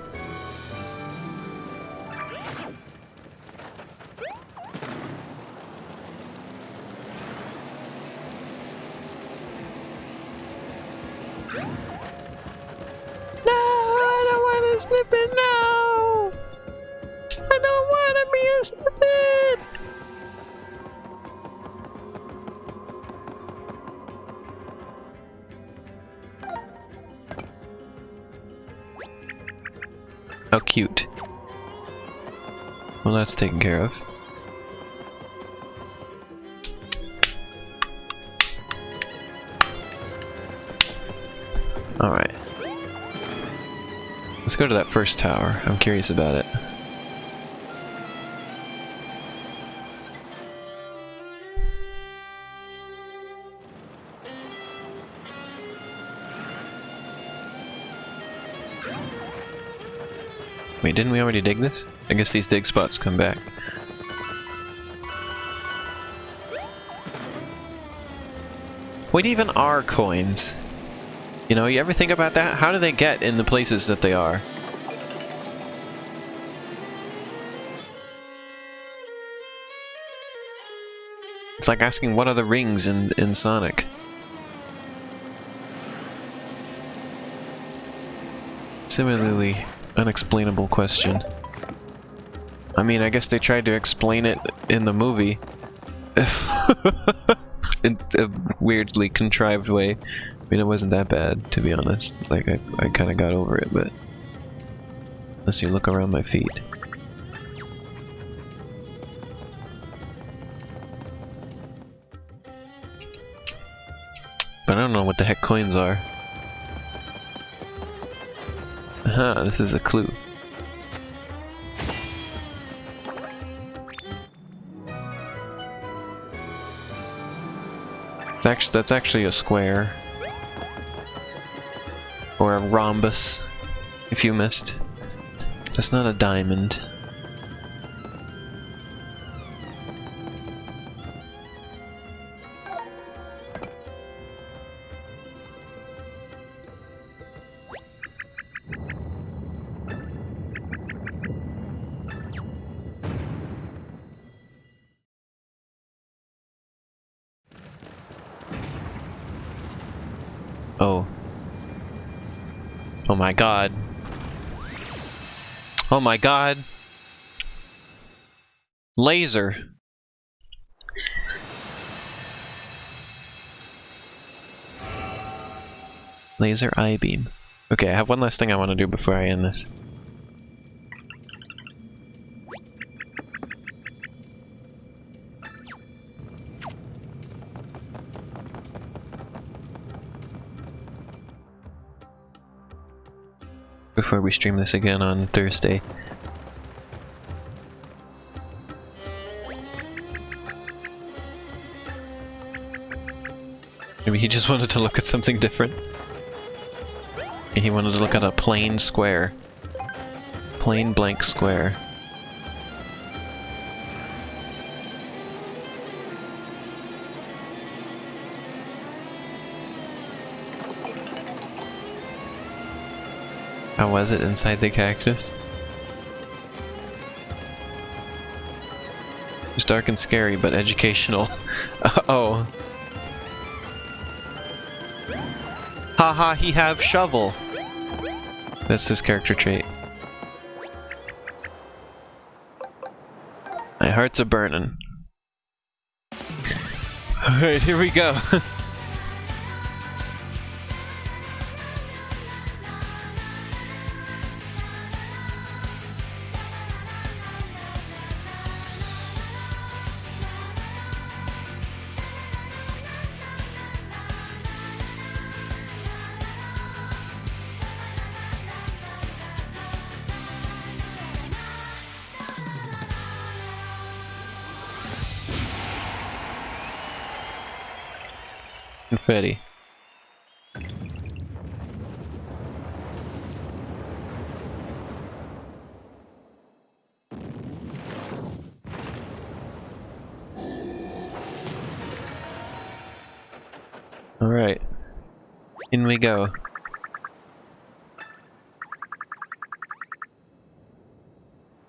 Snip it now! I don't want to be a sniffet! How cute. Well, that's taken care of. Alright. Let's go to that first tower. I'm curious about it. Wait, didn't we already dig this? I guess these dig spots come back. What even are coins? You know, you ever think about that? How do they get in the places that they are? It's like asking what are the rings in Sonic? Similarly unexplainable question. I mean, I guess they tried to explain it in the movie. In a weirdly contrived way. I mean, it wasn't that bad, to be honest. Like, I kind of got over it, but... Let's see, look around my feet. But I don't know what the heck coins are. Aha, this is a clue. That's actually a square. Or a rhombus, if you missed. That's not a diamond. Oh. Oh my god. Oh my god. Laser. Laser eye beam. Okay, I have one last thing I want to do before I end this. Before we stream this again on Thursday. Maybe he just wanted to look at something different. He wanted to look at a plain square. Plain blank square. How was it inside the cactus? It was dark and scary, but educational. Uh-oh. Haha, he have shovel! That's his character trait. My heart's a burning. Alright, here we go. Confetti. Alright. In we go.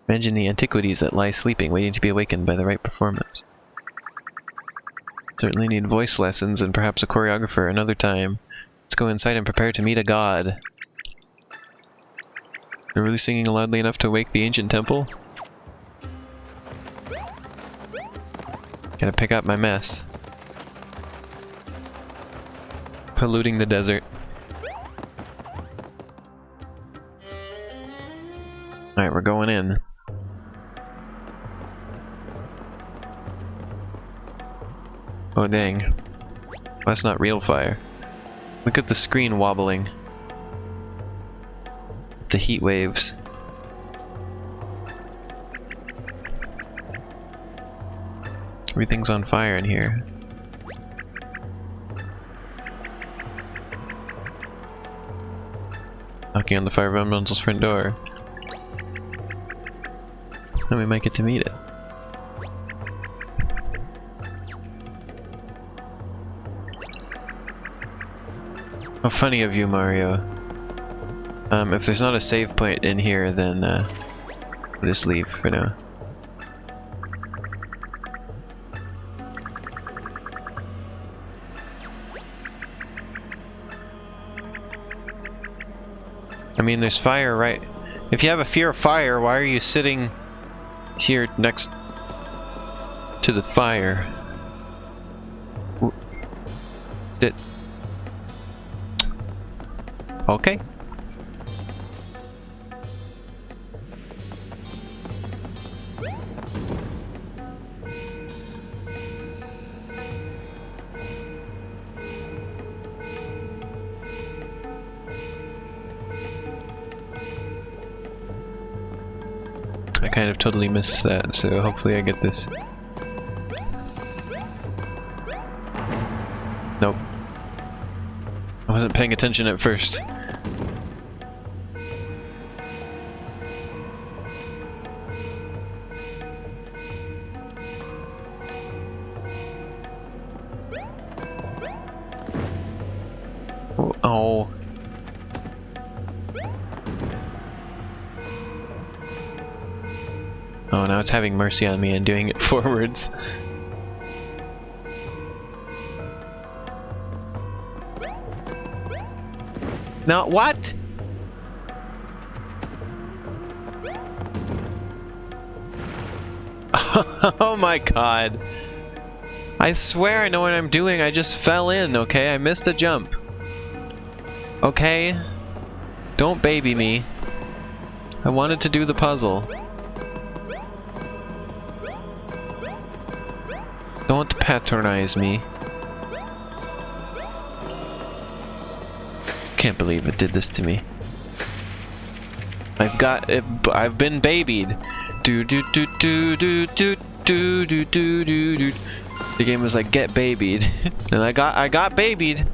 Imagine the antiquities that lie sleeping, waiting to be awakened by the right performance. Certainly need voice lessons and perhaps a choreographer another time. Let's go inside and prepare to meet a god. They're really singing loudly enough to wake the ancient temple? Gotta pick up my mess. Polluting the desert. Alright, we're going in. Oh dang. That's not real fire. Look at the screen wobbling. The heat waves. Everything's on fire in here. Knocking on the Fire Elemental's front door. And we might get to meet it. How funny of you, Mario. If there's not a save point in here, then we'll just leave for now. mean, there's fire right... If you have a fear of fire, why are you sitting here next to the fire? Did... Okay. I kind of totally missed that, so hopefully I get this. Nope. I wasn't paying attention at first. Oh. Oh, now it's having mercy on me and doing it forwards. No, what? Oh my god. I swear I know what I'm doing, I just fell in, okay? I missed a jump. Okay? Don't baby me. I wanted to do the puzzle. Don't patronize me. Can't believe it did this to me. I've been babied. Do do do do do do do do do do do. The game was like, get babied. And I got babied.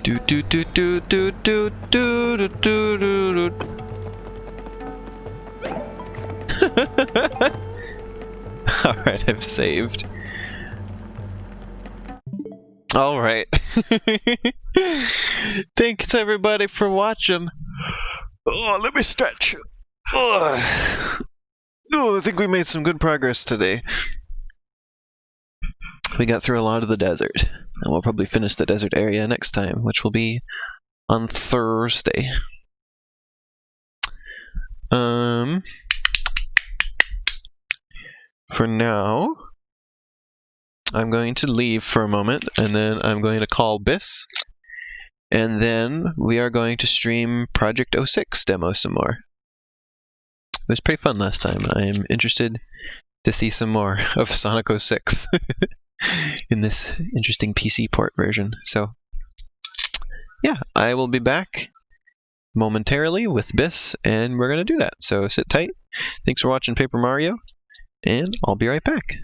Do do do do do do do do do do. Alright, I've saved. Alright. Thanks everybody for watching. Oh, let me stretch. Oh, I think we made some good progress today. We got through a lot of the desert. And we'll probably finish the desert area next time, which will be on Thursday. For now, I'm going to leave for a moment, and then I'm going to call Biss, and then we are going to stream Project 06 demo some more. It was pretty fun last time. I'm interested to see some more of Sonic 06 in this interesting PC port version. So, yeah, I will be back momentarily with Biss, and we're going to do that. So sit tight. Thanks for watching Paper Mario, and I'll be right back.